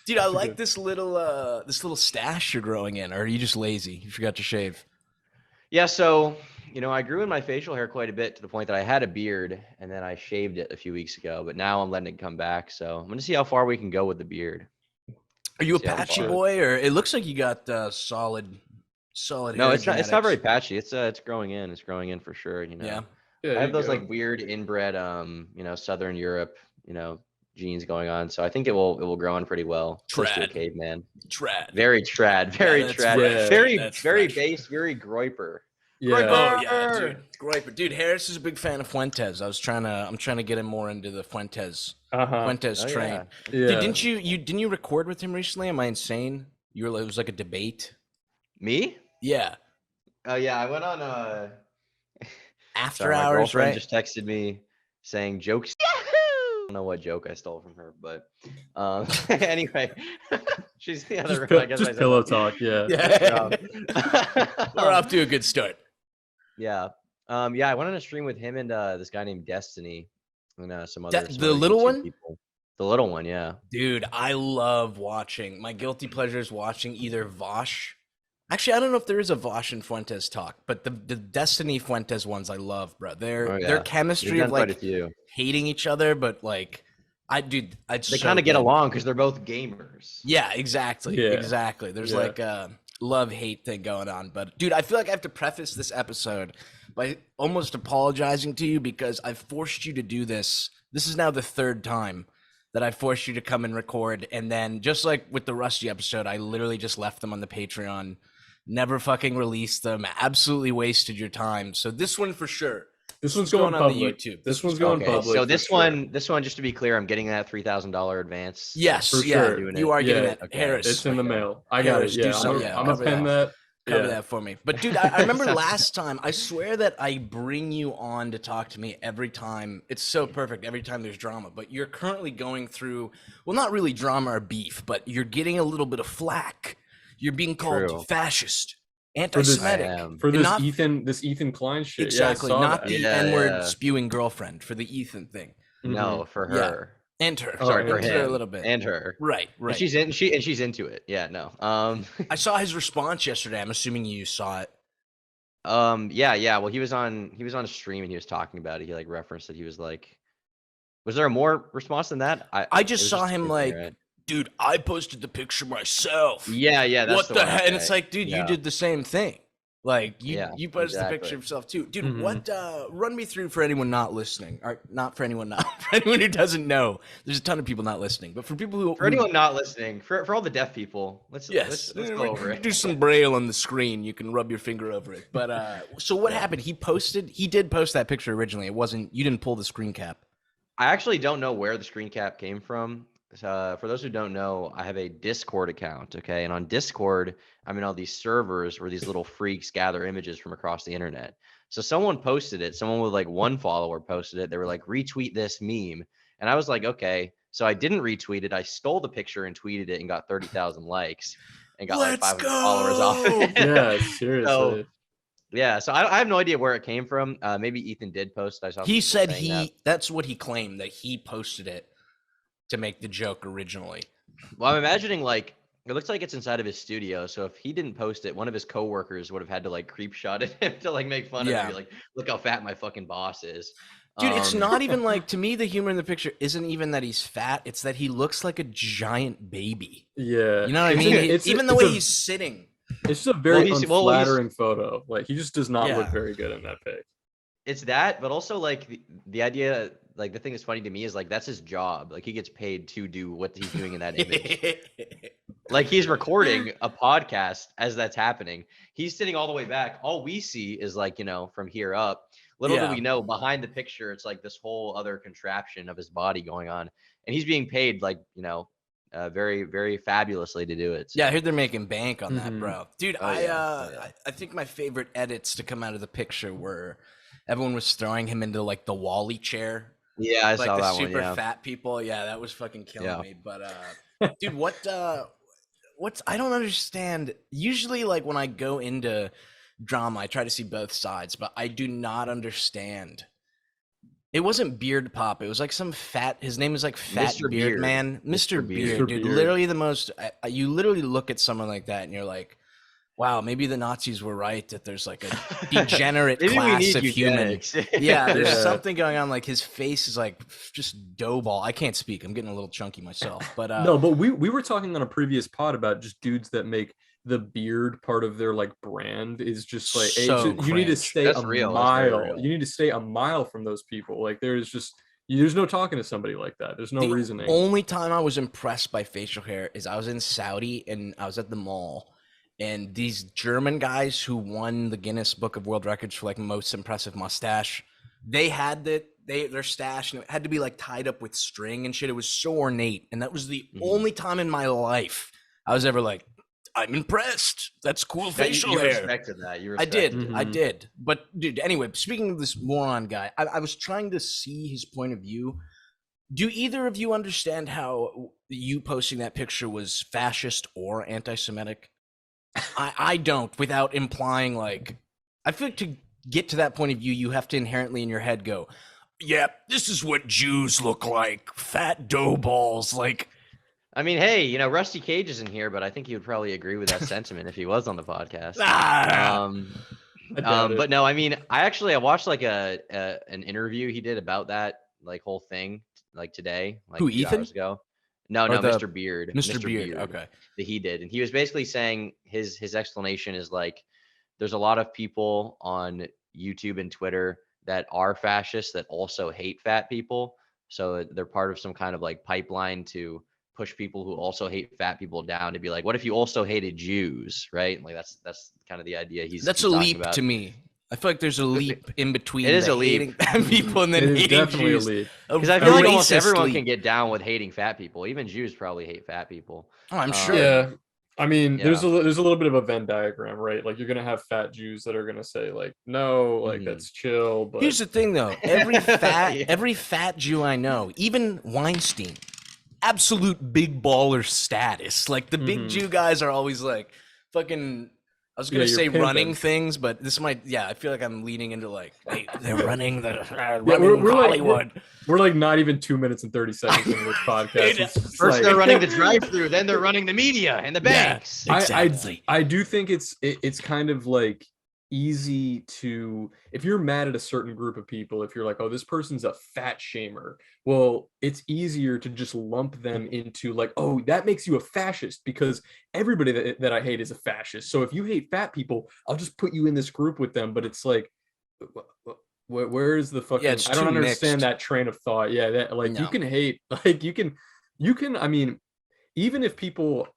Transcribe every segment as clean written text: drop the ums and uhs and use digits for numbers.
Dude, I like this little stash you're growing in. Or are you just lazy? You forgot to shave. Yeah, so I grew in my facial hair quite a bit to the point that I had a beard, and then I shaved it a few weeks ago. But now I'm letting it come back, so I'm gonna see how far we can go with the beard. Are you a See how patchy far. boy, or it looks like you got solid No, hair it's not very genetics? patchy. It's growing in. It's growing in for sure. Yeah. Yeah, I there have you those go. like weird inbred Southern Europe genes going on, so I think it will grow in pretty well, close to a Trad. caveman. Trad. Very trad, very that's trad, fresh, Yeah. dude. very That's very fresh. base, very groiper. Yeah. Oh yeah, Groiper! dude. Great. But dude, Harris is a big fan of Fuentes. I'm trying to get him more into the Fuentes Uh-huh. Fuentes Oh, train. yeah. Yeah. Dude, didn't you record with him recently? Am I insane? It was like a debate. Me? Yeah. Oh yeah, I went on After sorry, my hours, girlfriend right? just texted me saying jokes. I don't know what joke I stole from her, but anyway, she's the other room. I guess I Just said pillow that. talk. Yeah. Yeah. We're off to a good start. Yeah. Yeah, I went on a stream with him and this guy named Destiny and some other The little YouTube one? people. The little one, yeah. Dude, I love watching. My guilty pleasure is watching either Vosh. Actually, I don't know if there is a Vosh and Fuentes talk, but the Destiny Fuentes ones I love, bro. Oh, Their yeah. chemistry We've of done quite a like few. hating each other, but like I'd They kind of get along because they're both gamers. Yeah, exactly. Yeah. Exactly. There's Yeah. like a love-hate thing going on. But dude, I feel like I have to preface this episode by almost apologizing to you because I've forced you to do this. This is now the third time that I forced you to come and record. And then just like with the Rusty episode, I literally just left them on the Patreon, never fucking released them, absolutely wasted your time. So this one for sure. This one's going going on the public. YouTube. This This one's one's going Okay, public. so for this sure. one, just to be clear, I'm getting that $3,000 advance. Yes, For yeah, sure. Doing you it. are getting Yeah. that. Okay. Harris, It's in the mail. I got Harris, it. do Yeah. something. I'm Yeah, gonna cover pen that. Cover Yeah. that for me. But dude, I remember last time, I swear that I bring you on to talk to me every time. It's so perfect every time there's drama, but you're currently going through, well, not really drama or beef, but you're getting a little bit of flack. You're being called True. fascist, I anti-Semitic. am. For this Not- Ethan Klein shit. Exactly, Yeah, I saw not that. the Yeah, N-word yeah. spewing girlfriend, for the Ethan thing. No, for Yeah. her. And her. Oh, Sorry, and for And him. her a little bit. And her. Right, And right. she's into it. Yeah, no. I saw his response yesterday. I'm assuming you saw it. Yeah. Well, he was on a stream and he was talking about it. He like referenced that he was like, was there a more response than that? I just it was saw the him same thing, like, right? dude, I posted the picture myself. Yeah, that's What the one, heck? And it's okay. like, dude, you Yeah. did the same thing. Like you, Yeah, you posted the exactly. picture of yourself too, dude. Mhm. What? Run me through for anyone not listening, or not for anyone not for anyone who doesn't know. There's a ton of people not listening, but for people who, For anyone not listening, for all the deaf people, let's yes, let's go over it. do some braille on the screen. You can rub your finger over it. But so what happened? He did post that picture originally. It wasn't. You didn't pull the screen cap. I actually don't know where the screen cap came from. For those who don't know, I have a Discord account, okay? And on Discord, I'm in all these servers where these little freaks gather images from across the internet. So someone posted it. Someone with like one follower posted it. They were like, retweet this meme. And I was like, okay. So I didn't retweet it. I stole the picture and tweeted it and got 30,000 likes and got like 500 followers off it. Yeah, seriously. So, yeah, so I have no idea where it came from. Maybe Ethan did post it. I saw He people said saying that. that's what he claimed, that he posted it to make the joke originally. Well, I'm imagining like it looks like it's inside of his studio. So if he didn't post it, one of his coworkers would have had to like creep shot at him to like make fun of him. Be like, look how fat my fucking boss is. Dude, it's not even like, to me, the humor in the picture isn't even that he's fat. It's that he looks like a giant baby. Yeah. You know what I mean? It's- Even the it's way a- he's sitting. It's just a very he's- unflattering photo. Like he just does not Yeah. look very good in that pic. It's that, but also like the idea, like the thing that's funny to me is like that's his job. Like he gets paid to do what he's doing in that image. Like he's recording a podcast as that's happening. He's sitting all the way back. All we see is like, from here up. Little do Yeah. we know behind the picture, it's like this whole other contraption of his body going on. And he's being paid like, very, very fabulously to do it. So. Yeah, I heard they're making bank on that, Mhm. bro. Dude, Oh, yeah. I think my favorite edits to come out of the picture were everyone was throwing him into like the Wally chair. Yeah, I Like saw the that super one. Yeah. fat people. Yeah, that was fucking killing Yeah. me. But dude, what's I don't understand. Usually like when I go into drama, I try to see both sides, but I do not understand It wasn't Beard Pop. It was like some fat. His name is like Fat Mr. Beard Beard. Man. Mr. Mr. Beard, Mr. dude. Beard. Literally the most. You literally look at someone like that and you're like, wow, maybe the Nazis were right that there's like a degenerate Maybe we class need of human. eugenics. Yeah, there's Yeah. something going on. Like his face is like just dough ball. I can't speak. I'm getting a little chunky myself. But No, but we were talking on a previous pod about just dudes that make the beard part of their like brand is just like So you need to cringe. stay That's a real. That's very mile. real. You need to stay a mile from those people. Like there's no talking to somebody like that. There's no the reasoning. only time I was impressed by facial hair is I was in Saudi and I was at the mall, and these German guys who won the Guinness Book of World Records for like most impressive mustache, they had their stash and it had to be like tied up with string and shit. It was so ornate, and that was the only time in my life I was ever like, I'm impressed. That's cool facial you hair. respected that. You I did. respected I Mhm. did. But dude, anyway, speaking of this moron guy, I was trying to see his point of view. Do either of you understand how you posting that picture was fascist or anti-Semitic? I don't, without implying like, I feel like to get to that point of view, you have to inherently in your head go, yeah, this is what Jews look like, fat dough balls. Like, I mean, hey, you know, Rusty Cage isn't here, but I think he would probably agree with that sentiment if he was on the podcast. ah, I doubt it. But no, I mean, I watched like an interview he did about that like whole thing like today, like Who, 2 Ethan? hours ago. No, Or Mr. Beard. Mr. Beard. Okay. That he did, and he was basically saying his explanation is like, there's a lot of people on YouTube and Twitter that are fascists that also hate fat people, so they're part of some kind of like pipeline to push people who also hate fat people down to be like, what if you also hated Jews, right? Like that's kind of the idea That's he's a talking leap about. to me. I feel like there's a leap in between. It is the a leap. hating fat people and then It is hating definitely Jews. a leap. Because I feel like almost racist everyone leap. can get down with hating fat people. Even Jews probably hate fat people. Oh, I'm sure. Yeah. I mean, there's Yeah. there's a little bit of a Venn diagram, right? Like you're gonna have fat Jews that are gonna say like, no, like Mhm. that's chill. But Here's the thing, though. Every Yeah. every fat Jew I know, even Weinstein, absolute big baller status. Like the big Mhm. Jew guys are always like fucking. I was gonna Yeah, you're say pimping. running things, but this might. Yeah, I feel like I'm leaning into like they're running the we're like- Hollywood. we're like not even 2 minutes and 30 seconds into this podcast. It's just First like- they're running the drive-through, then they're running the media and the Yeah. banks. Exactly. I do think it's kind of like easy to, if you're mad at a certain group of people, if you're like, oh, this person's a fat shamer, well, it's easier to just lump them into like, oh, that makes you a fascist because everybody that I hate is a fascist. So if you hate fat people, I'll just put you in this group with them. But it's like, where is the fucking, it's I don't too understand mixed. that train of thought. Yeah, that like you No. can hate, like you can, I mean, even if people,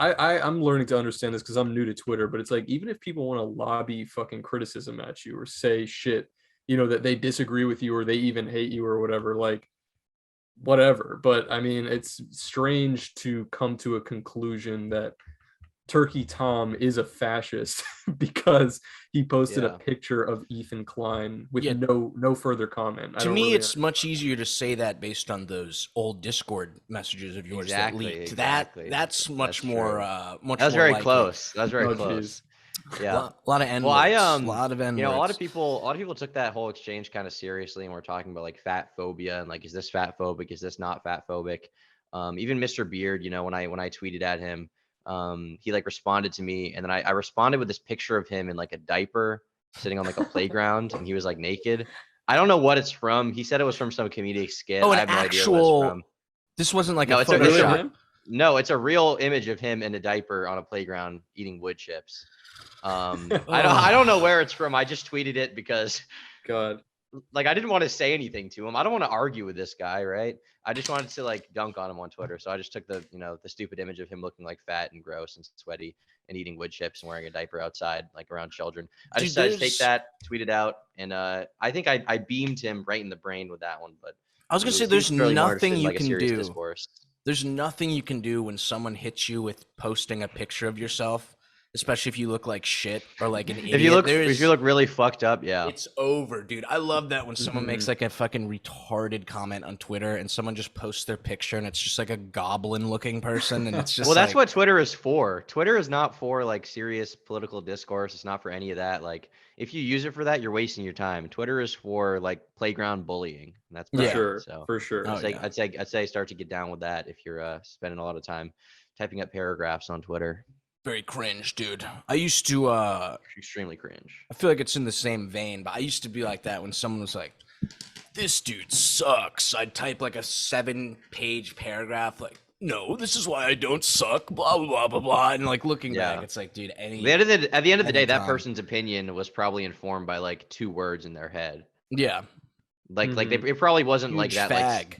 I'm learning to understand this because I'm new to Twitter, but it's like, even if people want to lobby fucking criticism at you or say shit, you know, that they disagree with you or they even hate you or whatever, like whatever. But I mean, it's strange to come to a conclusion that Turkey Tom is a fascist because he posted Yeah. a picture of Ethan Klein with Yeah. no further comment. I To don't me, really it's much easier to say that based on those old Discord messages of yours Exactly, that leaked. exactly. That's much That's more. true. Much That was more very likely. close. That was very Oh, close. A Yeah. lot of N Well, I a lot of N you know, a lot of people took that whole exchange kind of seriously, and we're talking about like fat phobia and like, is this fat phobic? Is this not fat phobic? Even Mr. Beard, you know, when I tweeted at him, he like responded to me, and then I responded with this picture of him in like a diaper sitting on like a playground, and he was like naked. I don't know what it's from. He said it was from some comedic skit. Oh, I an have no idea what actual. it's from. This wasn't like No, a it's a Really Photoshop. him? No, it's a real image of him in a diaper on a playground eating wood chips. I don't know where it's from. I just tweeted it because God. like I didn't want to say anything to him. I don't want to argue with this guy, right? I just wanted to like dunk on him on Twitter. So I just took the, you know, the stupid image of him looking like fat and gross and sweaty and eating wood chips and wearing a diaper outside, like around children. I Dude, just decided to there's- take that, tweet it out, and I think I beamed him right in the brain with that one. But I was gonna say he there's clearly more nothing interested in, you like, a can serious do. discourse. There's nothing you can do when someone hits you with posting a picture of yourself especially if you look like shit or like an idiot. If you look really fucked up, yeah, it's over, dude. I love that when someone makes Mm-hmm. like a fucking retarded comment on Twitter and someone just posts their picture and it's just like a goblin looking person and it's just well, that's like, what Twitter is for. Twitter is not for like serious political discourse. It's not for any of that. Like, if you use it for that, you're wasting your time. Twitter is for like playground bullying, and that's For bad. Yeah. sure. So For sure. Oh, I'd say start to get down with that if you're spending a lot of time typing up paragraphs on Twitter. very cringe, dude. I used to Extremely cringe. I feel like it's in the same vein, but I used to be like that when someone was like, this dude sucks. I'd type like a 7-page paragraph like, no, this is why I don't suck, blah, blah, blah, blah, blah. And like looking Yeah. back, it's like, dude, At the end of the day, that anytime. person's opinion was probably informed by like 2 words in their head. yeah. Like Mhm. it probably wasn't like Huge that. fag. Like,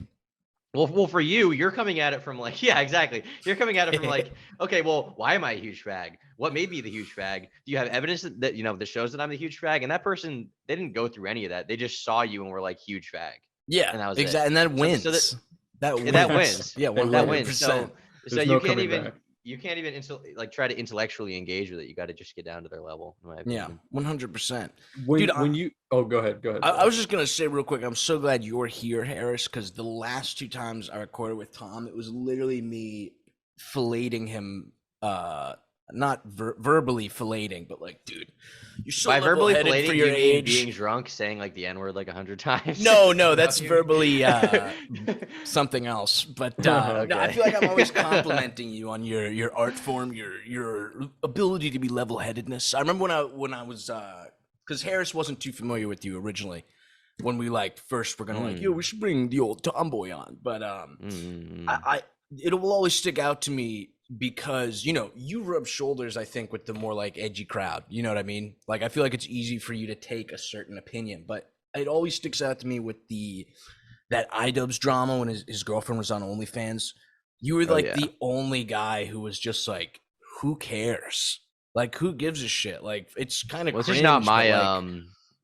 well, for you, you're coming at it from like, yeah, exactly. You're coming at it from like, okay, well, why am I a huge fag? What made me the huge fag? Do you have evidence that you know that shows that I'm the huge fag? And that person, they didn't go through any of that. They just saw you and were like, huge fag. Yeah, And that was exactly. it. And that So wins. that wins. that wins. Yeah, That wins. 100%. So There's you no can't coming even back. like try to intellectually engage with it. You got to just get down to their level. In my Yeah, opinion. 100%. When Dude, when you go ahead. I was just gonna say real quick, I'm so glad you're here, Harris, because the last 2 times I recorded with Tom, it was literally me filleting him, not verbally filleting, but like, dude, you're so By verbally level-headed filleting, for you your mean age. being drunk, saying like the N-word like 100 times? No, that's You- verbally something else. But no, I Okay. feel like I'm always complimenting you on your art form, your ability to be level-headedness. I remember when I was because Harris wasn't too familiar with you originally when we like first were gonna like, yo, we should bring the old tomboy on. But I it will always stick out to me because you know you rub shoulders, I think, with the more like edgy crowd. You know what I mean? Like I feel like it's easy for you to take a certain opinion, but it always sticks out to me with that Idubbbz drama when his girlfriend was on OnlyFans. You were like yeah. the only guy who was just like, who cares? Like, who gives a shit? Like, it's kind of Well, it's just not my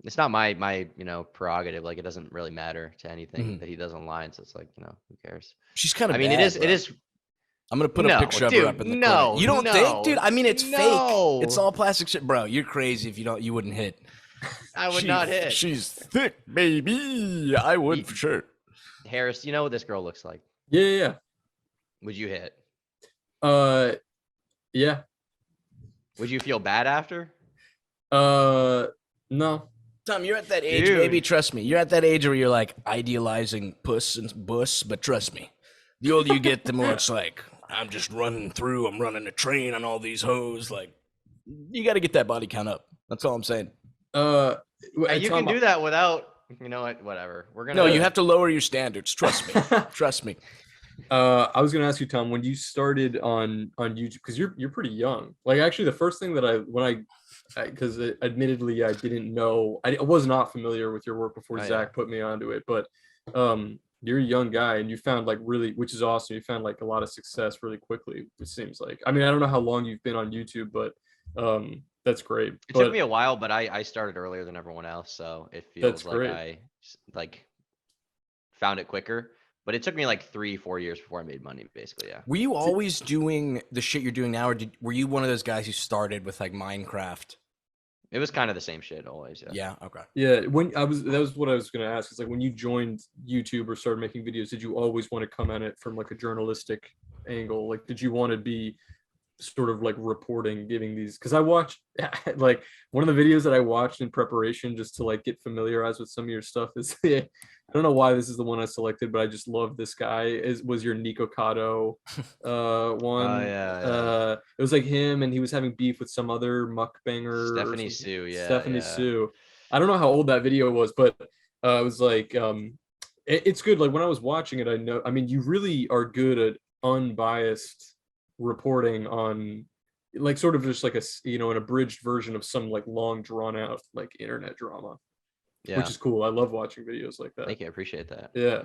it's not my you know prerogative. Like it doesn't really matter to anything that he does online. So it's like, you know, who cares? She's kind of. I mean, it is. I'm gonna put No, a picture of dude, her up in the no, corner. You don't no, think, dude? I mean, it's no. fake. It's all plastic shit, bro. You're crazy if you wouldn't hit. I would not hit. She's thick, baby. I would for sure. Harris, you know what this girl looks like? Yeah. Would you hit? Yeah. Would you feel bad after? No. Tom, you're at that age, Dude. baby. Trust me. You're at that age where you're like idealizing puss and bus, but trust me, the older you get, the more it's like I'm just running through. I'm running a train on all these hoes. Like, you got to get that body count up. That's all I'm saying. You can do that without. You know what? Whatever. We're gonna. No, you have to lower your standards. Trust me. Trust me. I was gonna ask you, Tom, when you started on YouTube, because you're pretty young. Like actually, the first thing that because admittedly I didn't know, I was not familiar with your work before Zach put me onto it, but you're a young guy and you found like really, which is awesome. You found like a lot of success really quickly. It seems like. I mean, I don't know how long you've been on YouTube, but that's great. It took me a while, but I started earlier than everyone else, so it feels like great. I found it quicker. But it took me like 3-4 years before I made money, basically. Yeah. Were you always doing the shit you're doing now, or were you one of those guys who started with like Minecraft? It was kind of the same shit always. Yeah. Yeah. Okay. Yeah, that was what I was gonna ask. It's like when you joined YouTube or started making videos, did you always want to come at it from like a journalistic angle? Like, did you want to be sort of like reporting, giving these? Because I watched like one of the videos that I watched in preparation just to like get familiarized with some of your stuff is I don't know why this is the one I selected, but I just love this guy. Was your Nico Cotto one? Oh, yeah. It was like him, and he was having beef with some other mukbanger. Stephanie Sue. Yeah. Stephanie yeah. Sue. I don't know how old that video was, but it was like it's good. Like when I was watching it, I mean, you really are good at unbiased reporting on like sort of just like an abridged version of some like long drawn out like internet drama. Yeah. Which is cool. I love watching videos like that. Thank you. I appreciate that. Yeah.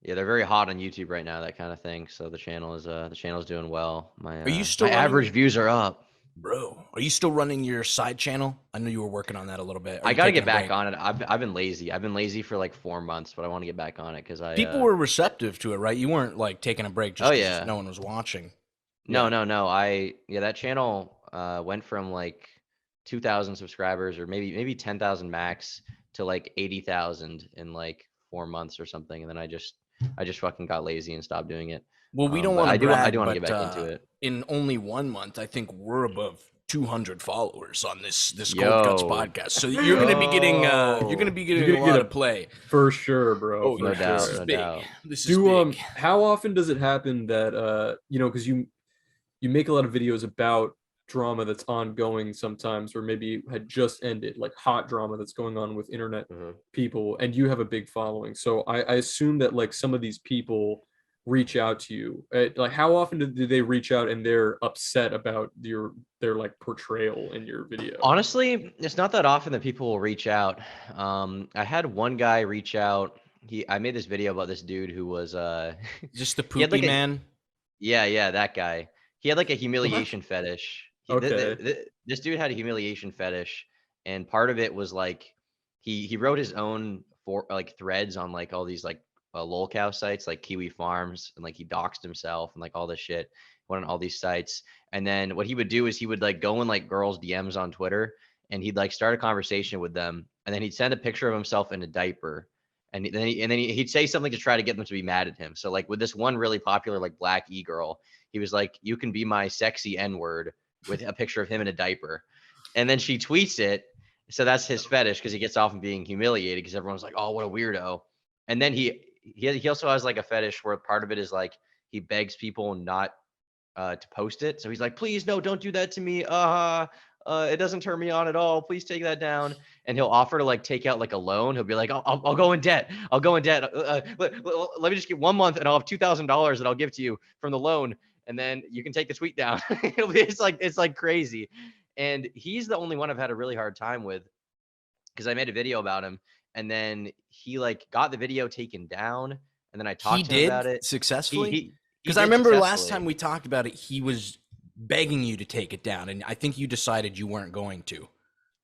Yeah, they're very hot on YouTube right now, that kind of thing. So the channel is doing well. Are you still my running- average views are up? Bro, are you still running your side channel? I know you were working on that a little bit. I got to get back on it. I've been lazy. I've been lazy for like 4 months, but I want to get back on it because People were receptive to it, right? You weren't like taking a break just because yeah. no one was watching. No. That channel, went from like 2,000 subscribers or maybe 10,000 max to like 80,000 in like 4 months or something, and then I just fucking got lazy and stopped doing it. Well, we don't But want to I brag, do want to but get back into it. in only 1 month, I think we're above 200 followers on this Cold Cuts Yo. podcast. So you're going to be getting You're a gonna lot get of play. For sure, bro. Oh, For yeah, No sure. doubt, this is no big. doubt. This is big. How often does it happen that because you make a lot of videos about drama that's ongoing sometimes, or maybe had just ended, like hot drama that's going on with internet people, and you have a big following. So I assume that like some of these people reach out to you. Like how often do they reach out and they're upset about their like portrayal in your video? Honestly, it's not that often that people will reach out. I had one guy reach out. I made this video about this dude who was Just the he had poopy like man. yeah, that guy. He had like a humiliation fetish. Okay. This dude had a humiliation fetish, and part of it was like he wrote his own threads on like all these like lolcow sites like Kiwi Farms, and like he doxed himself and like all this shit. Went on all these sites, and then what he would do is he would like go in like girls' DMs on Twitter, and he'd like start a conversation with them, and then he'd send a picture of himself in a diaper, and then he'd say something to try to get them to be mad at him. So like with this one really popular like black e-girl, he was like, "You can be my sexy N-word," with a picture of him in a diaper. And then she tweets it. So that's his fetish, because he gets off of being humiliated because everyone's like, "Oh, what a weirdo." And then he also has like a fetish where part of it is like he begs people not to post it. So he's like, "Please, no, don't do that to me. It doesn't turn me on at all. Please take that down." And he'll offer to like take out like a loan. He'll be like, I'll go in debt. I'll go in debt. Let me just get 1 month and I'll have $2,000 that I'll give to you from the loan, and then you can take the tweet down." It's like crazy. And he's the only one I've had a really hard time with, because I made a video about him, and then he like got the video taken down, and then I talked to him about it Successfully? Because did I remember last successfully. time we talked about it, he was begging you to take it down, and I think you decided you weren't going to.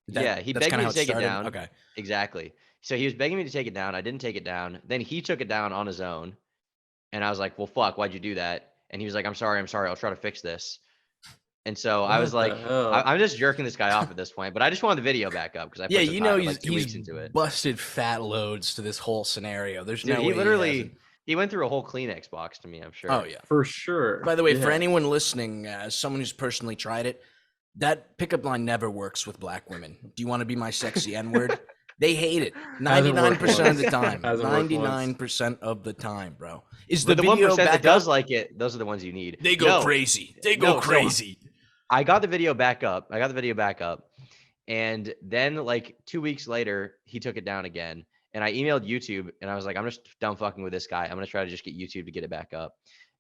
Yeah, he that's begged kinda me how to take it started? down. Okay. Exactly. So he was begging me to take it down. I didn't take it down. Then he took it down on his own. And I was like, "Well, fuck, why'd you do that?" And he was like, I'm sorry. I'll try to fix this." And so I was What the like, hell? I'm just jerking this guy off at this point, but I just wanted the video back up because I Yeah, put some you know time, like 2 weeks he's into it. busted fat loads to this whole scenario. There's Dude, no he way literally he went through a whole Kleenex box to me, I'm sure. Oh, yeah. For sure. By the way, for Yeah. anyone listening, as someone who's personally tried it, that pickup line never works with black women. Do you want to be my sexy N-word? They hate it. Hasn't worked 99% of the once. time. Hasn't worked once. 99% of the time, bro. Is But the the video 1% that back does up? like it, those are the ones you need. They go No, crazy. They no, go so crazy. I got the video back up. And then like 2 weeks later, he took it down again. And I emailed YouTube, and I was like, I'm just done fucking with this guy. I'm going to try to just get YouTube to get it back up.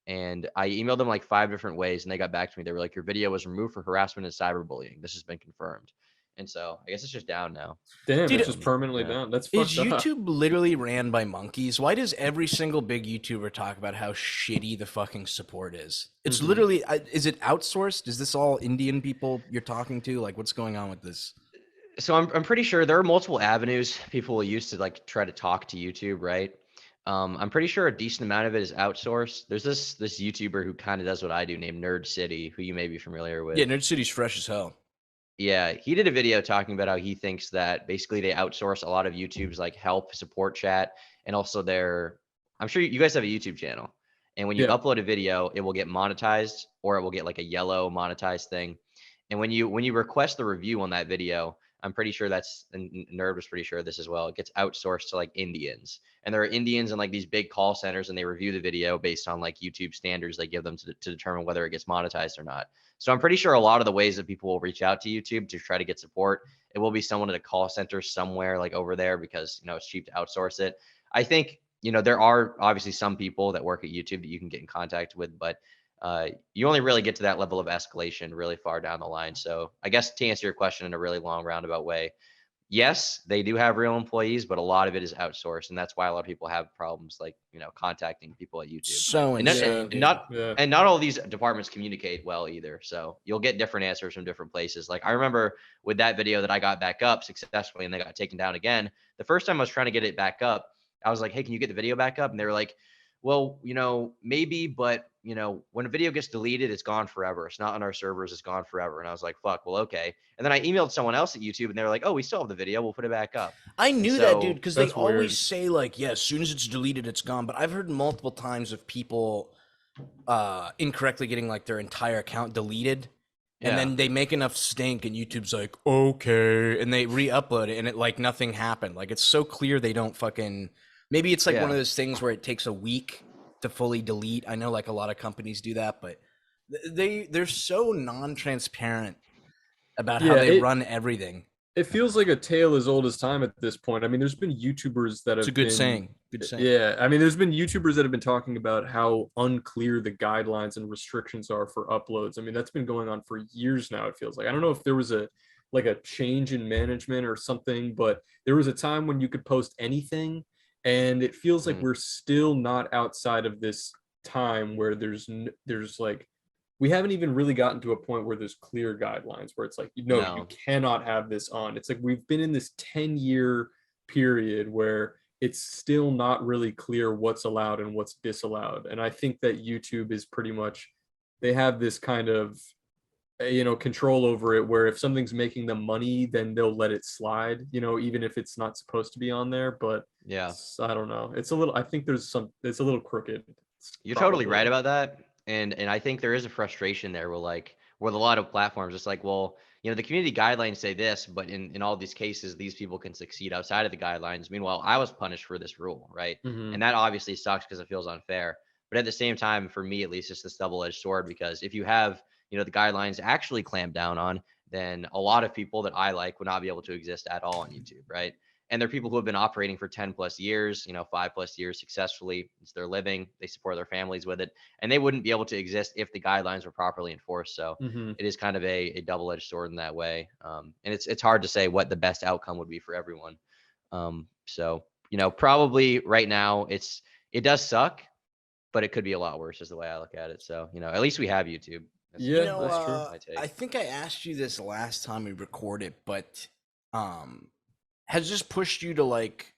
And I emailed them like 5 different ways, and they got back to me. They were like, "Your video was removed for harassment and cyberbullying. This has been confirmed." And so I guess it's just down now. Damn, Dude, it's just permanently yeah. down. That's Is fucked up. YouTube literally ran by monkeys? Why does every single big YouTuber talk about how shitty the fucking support is? It's Mhm. literally, is it outsourced? Is this all Indian people you're talking to? Like, what's going on with this? So I'm pretty sure there are multiple avenues people will use to like try to talk to YouTube, right? I'm pretty sure a decent amount of it is outsourced. There's this YouTuber who kind of does what I do named Nerd City, who you may be familiar with. Yeah, Nerd City's fresh as hell. Yeah, he did a video talking about how he thinks that basically they outsource a lot of YouTube's like help support chat, and also I'm sure you guys have a YouTube channel, and when you Yeah. upload a video, it will get monetized, or it will get like a yellow monetized thing. And when you request the review on that video, I'm pretty sure and Nerd was pretty sure of this as well. It gets outsourced to like Indians, and there are Indians in like these big call centers, and they review the video based on like YouTube standards they give them to determine whether it gets monetized or not. So I'm pretty sure a lot of the ways that people will reach out to YouTube to try to get support, it will be someone at a call center somewhere like over there, because it's cheap to outsource it. I think there are obviously some people that work at YouTube that you can get in contact with, but you only really get to that level of escalation really far down the line. So I guess to answer your question in a really long roundabout way, yes, they do have real employees, but a lot of it is outsourced, and that's why a lot of people have problems like contacting people at YouTube. So And insane, dude. not all of these departments communicate well either. So you'll get different answers from different places. Like I remember with that video that I got back up successfully, and they got taken down again. The first time I was trying to get it back up, I was like, "Hey, can you get the video back up?" And they were like, well, maybe, but when a video gets deleted, it's gone forever. It's not on our servers. It's gone forever. And I was like, fuck, well, okay. And then I emailed someone else at YouTube and they were like, oh, we still have the video. We'll put it back up. I And knew that, dude, so because they That's always weird. say like, yeah, as soon as it's deleted, it's gone. But I've heard multiple times of people incorrectly getting like their entire account deleted, and yeah, then they make enough stink, and YouTube's like, okay, and they re-upload it, and it like nothing happened. Like it's so clear they don't fucking. Maybe it's like one yeah. of those things where it takes a week to fully delete. I know like a lot of companies do that, but they're so non-transparent about how Yeah, they run everything. it feels like a tale as old as time at this point. I mean, there's been YouTubers that It's a have good been saying. Good saying. Yeah, I mean, there's been YouTubers that have been talking about how unclear the guidelines and restrictions are for uploads. I mean, that's been going on for years now, it feels like. I don't know if there was a change in management or something, but there was a time when you could post anything, and it feels like Mhm. we're still not outside of this time where there's like we haven't even really gotten to a point where there's clear guidelines where it's like, you No. cannot have this on. It's like we've been in this 10-year period where it's still not really clear what's allowed and what's disallowed. And I think that YouTube is pretty much, they have this kind of, control over it where if something's making them money, then they'll let it slide, even if it's not supposed to be on there. But Yeah. I don't know. I think it's a little crooked. You're totally Probably. right about that. And I think there is a frustration there with a lot of platforms, it's like, well, the community guidelines say this, but in all these cases, these people can succeed outside of the guidelines. Meanwhile, I was punished for this rule, right? Mhm. And that obviously sucks because it feels unfair. But at the same time, for me at least, it's this double-edged sword, because if you have, the guidelines actually clamped down on, then a lot of people that I like would not be able to exist at all on YouTube, right? And they're people who have been operating for 10 plus years, 5+ years successfully. It's their living. They support their families with it. And they wouldn't be able to exist if the guidelines were properly enforced. So Mhm. it is kind of a double-edged sword in that way. And it's hard to say what the best outcome would be for everyone. So, probably right now it does suck, but it could be a lot worse is the way I look at it. So, at least we have YouTube. That's Yeah, That's true. my take. I think I asked you this last time we recorded, but um, has this pushed you to like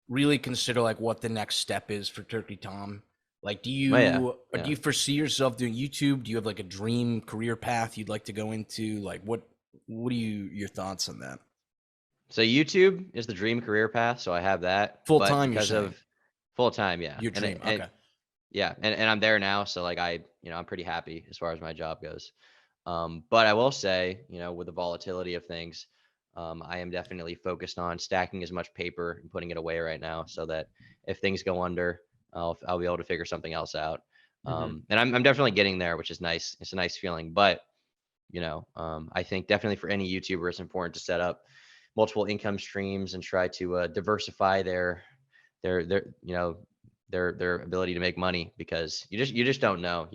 really consider like what the next step is for Turkey Tom? Like, Oh, yeah. do you foresee yourself doing YouTube? Do you have like a dream career path you'd like to go into? Like, what are your thoughts on that? So YouTube is the dream career path. So I have that, Full but time, you're because saying? of full time, yeah. Your dream, And okay. yeah, and I'm there now. So like I'm pretty happy as far as my job goes. But I will say, with the volatility of things, I am definitely focused on stacking as much paper and putting it away right now, so that if things go under, I'll be able to figure something else out. Mhm. And I'm definitely getting there, which is nice. It's a nice feeling. But I think definitely for any YouTuber, it's important to set up multiple income streams and try to diversify their their ability to make money, because you just don't know.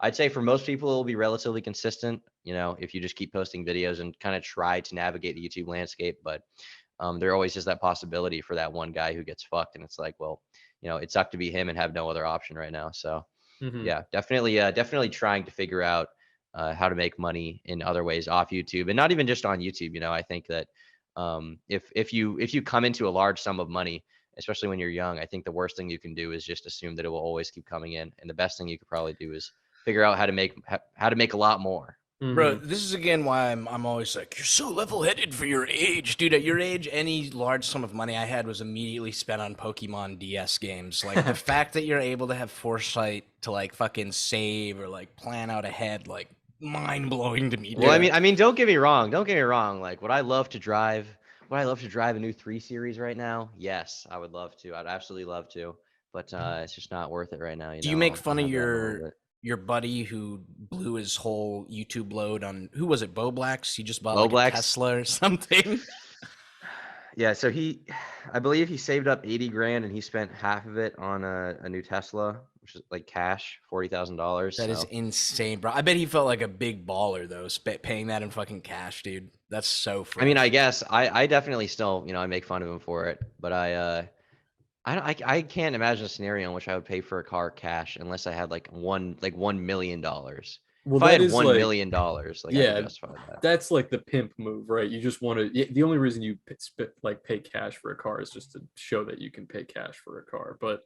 I'd say for most people it'll be relatively consistent, if you just keep posting videos and kind of try to navigate the YouTube landscape. But there always is that possibility for that one guy who gets fucked, and it's like, well, it sucked to be him and have no other option right now. So Mhm. yeah, definitely trying to figure out how to make money in other ways off YouTube, and not even just on YouTube. I think that if you come into a large sum of money, especially when you're young, I think the worst thing you can do is just assume that it will always keep coming in, and the best thing you could probably do is figure out how to make a lot more. Bro, Mhm. this is again why I'm always like, you're so level-headed for your age. Dude, at your age, any large sum of money I had was immediately spent on Pokemon DS games. Like, the fact that you're able to have foresight to, like, fucking save or, like, plan out ahead, like, mind-blowing to me, Well, dude. I mean, don't get me wrong. Don't get me wrong. Like, would I love to drive a new 3 Series right now? Yes, I would love to. I'd absolutely love to. But it's just not worth it right now. Do you make I'll fun of have that in a little bit. your buddy who blew his whole YouTube load on, who was it, Boblax? He just bought, like, a Loblax. Tesla or something? Yeah, so I believe he saved up 80 grand and he spent half of it on a new Tesla, which is like cash, $40,000. That is So insane, bro. I bet he felt like a big baller though, paying that in fucking cash, dude. That's so I mean, I fresh. guess I definitely still, I make fun of him for it, but I can't imagine a scenario in which I would pay for a car cash unless I had like $1 million. Well, If I that had is $1 like, million, like I could yeah, justify that. that's like the pimp move, right? You just want to. The only reason you like pay cash for a car is just to show that you can pay cash for a car. But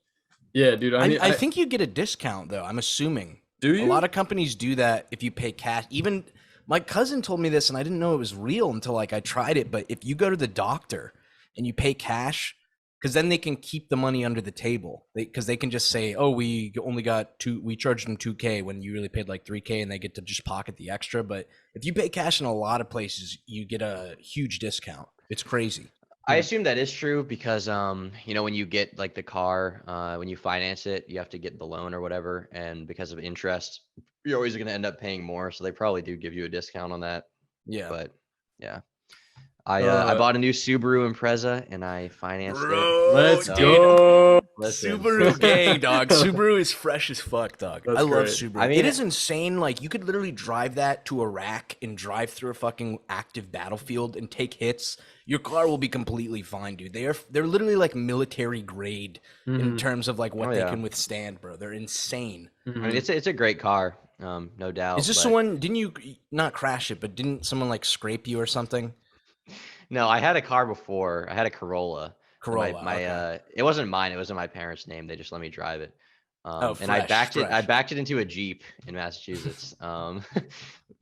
Yeah, dude. I mean, I think you get a discount though. I'm assuming. do you? A lot of companies do that if you pay cash. Even my cousin told me this, and I didn't know it was real until like I tried it. But if you go to the doctor and you pay cash, because then they can keep the money under the table. Because they can just say, "Oh, we only got we charged them $2K when you really paid like $3K," and they get to just pocket the extra. But if you pay cash in a lot of places, you get a huge discount. It's crazy. I assume that is true because when you get like the car, when you finance it, you have to get the loan or whatever, and because of interest, you're always going to end up paying more. So they probably do give you a discount on that. Yeah. But yeah, I bought a new Subaru Impreza and I financed it. Let's So, go. listen. Subaru gang, dog. Subaru is fresh as fuck, dog. That's I love great. Subaru. I mean- it is insane. Like, you could literally drive that to Iraq and drive through a fucking active battlefield and take hits. Your car will be completely fine, dude. They're literally like military grade in terms of like what they can withstand, bro. They're insane. I mean, it's a great car, no doubt. Is this the one? Didn't you not crash it, but didn't someone like scrape you or something? No, I had a car before. I had a Corolla. Corolla. My okay. it wasn't mine. It was in my parents' name. They just let me drive it. And I fresh. backed it into a Jeep in Massachusetts.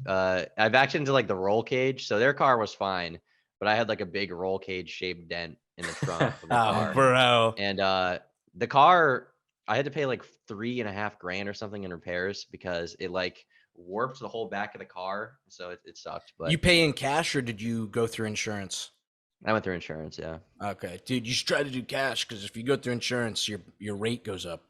I backed it into like the roll cage, so their car was fine, but I had like a big roll cage shaped dent in the trunk of the car. Bro. And the car, I had to pay like $3.5 grand or something in repairs because it like warped the whole back of the car, so it sucked. But You pay in cash or did you go through insurance? I went through insurance, yeah. Okay, dude, you should try to do cash because if you go through insurance, your rate goes up.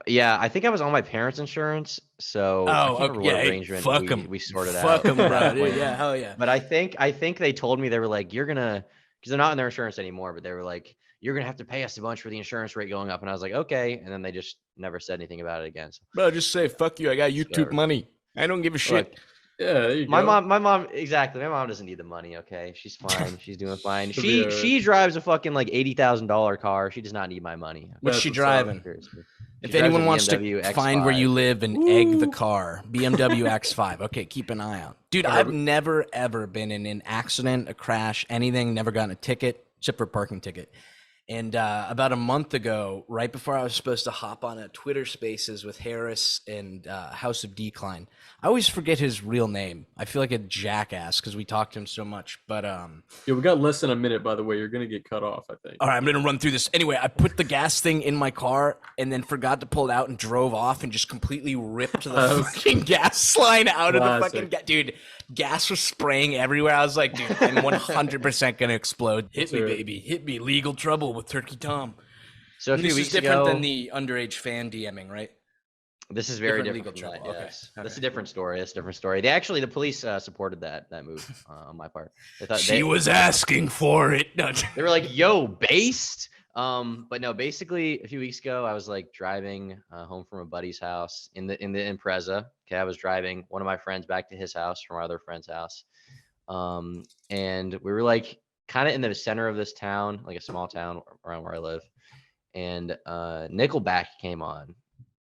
Yeah, I think I was on my parents' insurance, so I can't remember what arrangement fuck 'em. we sorted out. Fuck them, at bro. that Dude, point. yeah, hell yeah. But I think they told me, they were like, you're gonna, because they're not in their insurance anymore, but they were like, you're gonna have to pay us a bunch for the insurance rate going up. And I was like, okay. And then they just never said anything about it again. So, Bro, just say fuck you. I got YouTube Whatever. money. I don't give a shit. Look, Yeah, there you my go. mom, exactly. My mom doesn't need the money. Okay, she's fine. She's doing fine. She'll be She drives a fucking like $80,000 car. She does not need my money. Okay? What's That's she what's up. driving? Seriously. If She drives anyone a wants to BMW find where you X5. live and egg the car, BMW X5. Okay, keep an eye out. Dude, Alright, I've never, ever been in an accident, a crash, anything, never gotten a ticket, except for a parking ticket. And about a month ago, right before I was supposed to hop on a Twitter Spaces with Harris and House of Decline, I always forget his real name. I feel like a jackass because we talked to him so much. But Yeah, we got less than a minute, by the way. You're gonna get cut off, I think. all right, I'm gonna run through this. Anyway, I put the gas thing in my car and then forgot to pull it out and drove off and just completely ripped the fucking gas line out of the fucking dude. Gas was spraying everywhere. I was like, dude, I'm 100% gonna explode. Hit me, baby. Hit me. Legal trouble with Turkey Tom. So a few This is weeks different ago, than the underage fan DMing, right? this is very different different legal from that, trouble. Okay, yes. okay. That's a different story. That's a different story. The police supported that move on my part. They thought She was asking for it. No. they were like, yo, based. But no, basically a few weeks ago, I was like driving home from a buddy's house in the Impreza. Okay, I was driving one of my friends back to his house from our other friend's house. And we were like kind of in the center of this town, like a small town around where I live. And Nickelback came on.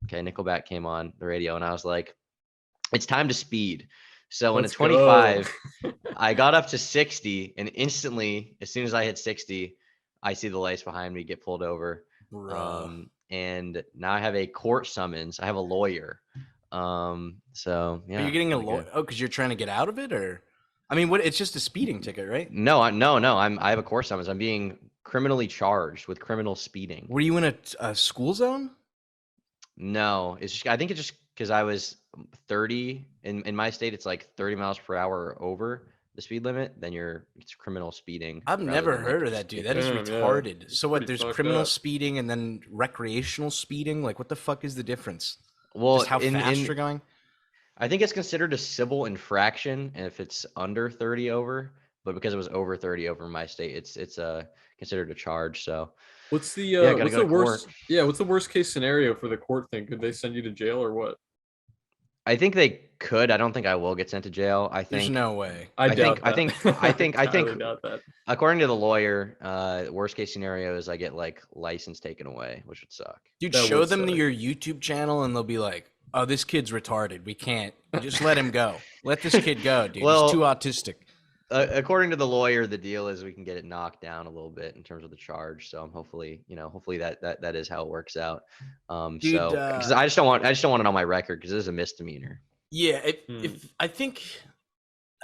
Okay, Nickelback came on the radio, and I was like, it's time to speed. So in a 25, I got up to 60, and instantly, as soon as I hit 60, I see the lights behind me get pulled over. And now I have a court summons. I have a lawyer. So yeah. Are you getting a lawyer? Oh, because you're trying to get out of it, or? I mean, what? It's just a speeding ticket, right? No, no. I have a court summons. I'm being criminally charged with criminal speeding. Were you in a school zone? No, it's just, I think it's just because I was 30 in my state. It's like 30 miles per hour over the speed limit. Then it's criminal speeding. I've never heard of that, dude. That is Damn, yeah. retarded. So what? Pretty There's fucked criminal up. speeding and then recreational speeding. Like, what the fuck is the difference? Well, Just how fast you're going? I think it's considered a civil infraction if it's under 30 over. But because it was over 30 over in my state, it's considered a charge. So What's the gotta what's go the to worst? court. Yeah, what's the worst case scenario for the court thing? Could they send you to jail or what? I think they could. I don't think I will get sent to jail. I There's think no way. I doubt I think doubt that. according to the lawyer, worst case scenario is I get like license taken away, which would suck. Dude, That show would them suck. your YouTube channel and they'll be like, oh, this kid's retarded. We can't. Just let him go. Let this kid go, dude. Well, He's too autistic. according to the lawyer, the deal is we can get it knocked down a little bit in terms of the charge. So hopefully, hopefully that is how it works out. Dude, Because I just don't want it on my record because it is a misdemeanor. Yeah, if I think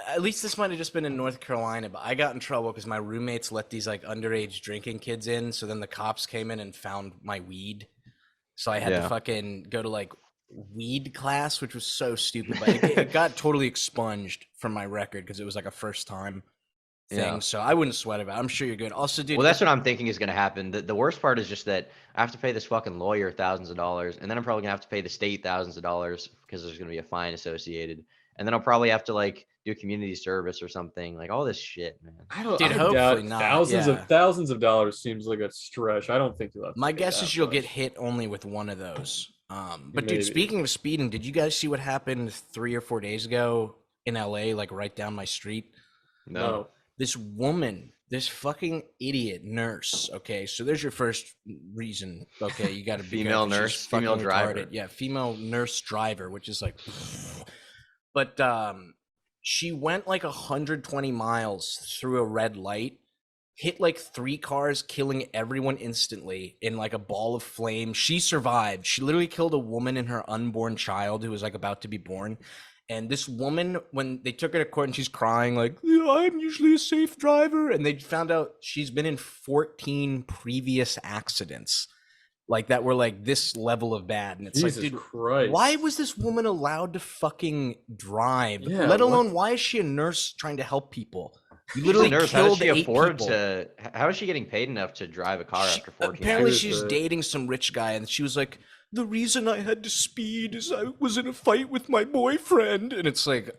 at least this might have just been in North Carolina, but I got in trouble because my roommates let these like underage drinking kids in. So then the cops came in and found my weed. So I had to fucking go to like weed class, which was so stupid, but it got totally expunged from my record because it was like a first time thing. Yeah. So I wouldn't sweat about it. I'm sure you're good. Also, dude. Well, that's what I'm thinking is going to happen. The worst part is just that I have to pay this fucking lawyer thousands of dollars, and then I'm probably going to have to pay the state thousands of dollars because there's going to be a fine associated. And then I'll probably have to like do a community service or something, like all this shit, man. Dude, hopefully not. Thousands of dollars seems like a stretch. I don't think you'll have to My pay guess that is you'll much. get hit only with one of those. But Maybe. dude, speaking of speeding, did you guys see what happened 3 or 4 days ago in LA, like right down my street? No. This woman, this fucking idiot nurse. Okay, so there's your first reason. Okay, you got to be Female careful. nurse, She's fucking female driver. retarded. Yeah, female nurse driver, which is like, but she went like 120 miles through a red light, hit like 3 cars, killing everyone instantly in like a ball of flame. She survived. She literally killed a woman and her unborn child who was like about to be born. And this woman, when they took her to court and she's crying like, yeah, I'm usually a safe driver. And they found out she's been in 14 previous accidents like that were like this level of bad. And it's Jesus like, dude, Christ. why was this woman allowed to fucking drive? Yeah, Let alone, why is she a nurse trying to help people? You literally Nurse, how does killed she 8 afford people. to? How is she getting paid enough to drive a car after 14 Apparently, hours? she's dating some rich guy, and she was like, "The reason I had to speed is I was in a fight with my boyfriend." And it's like,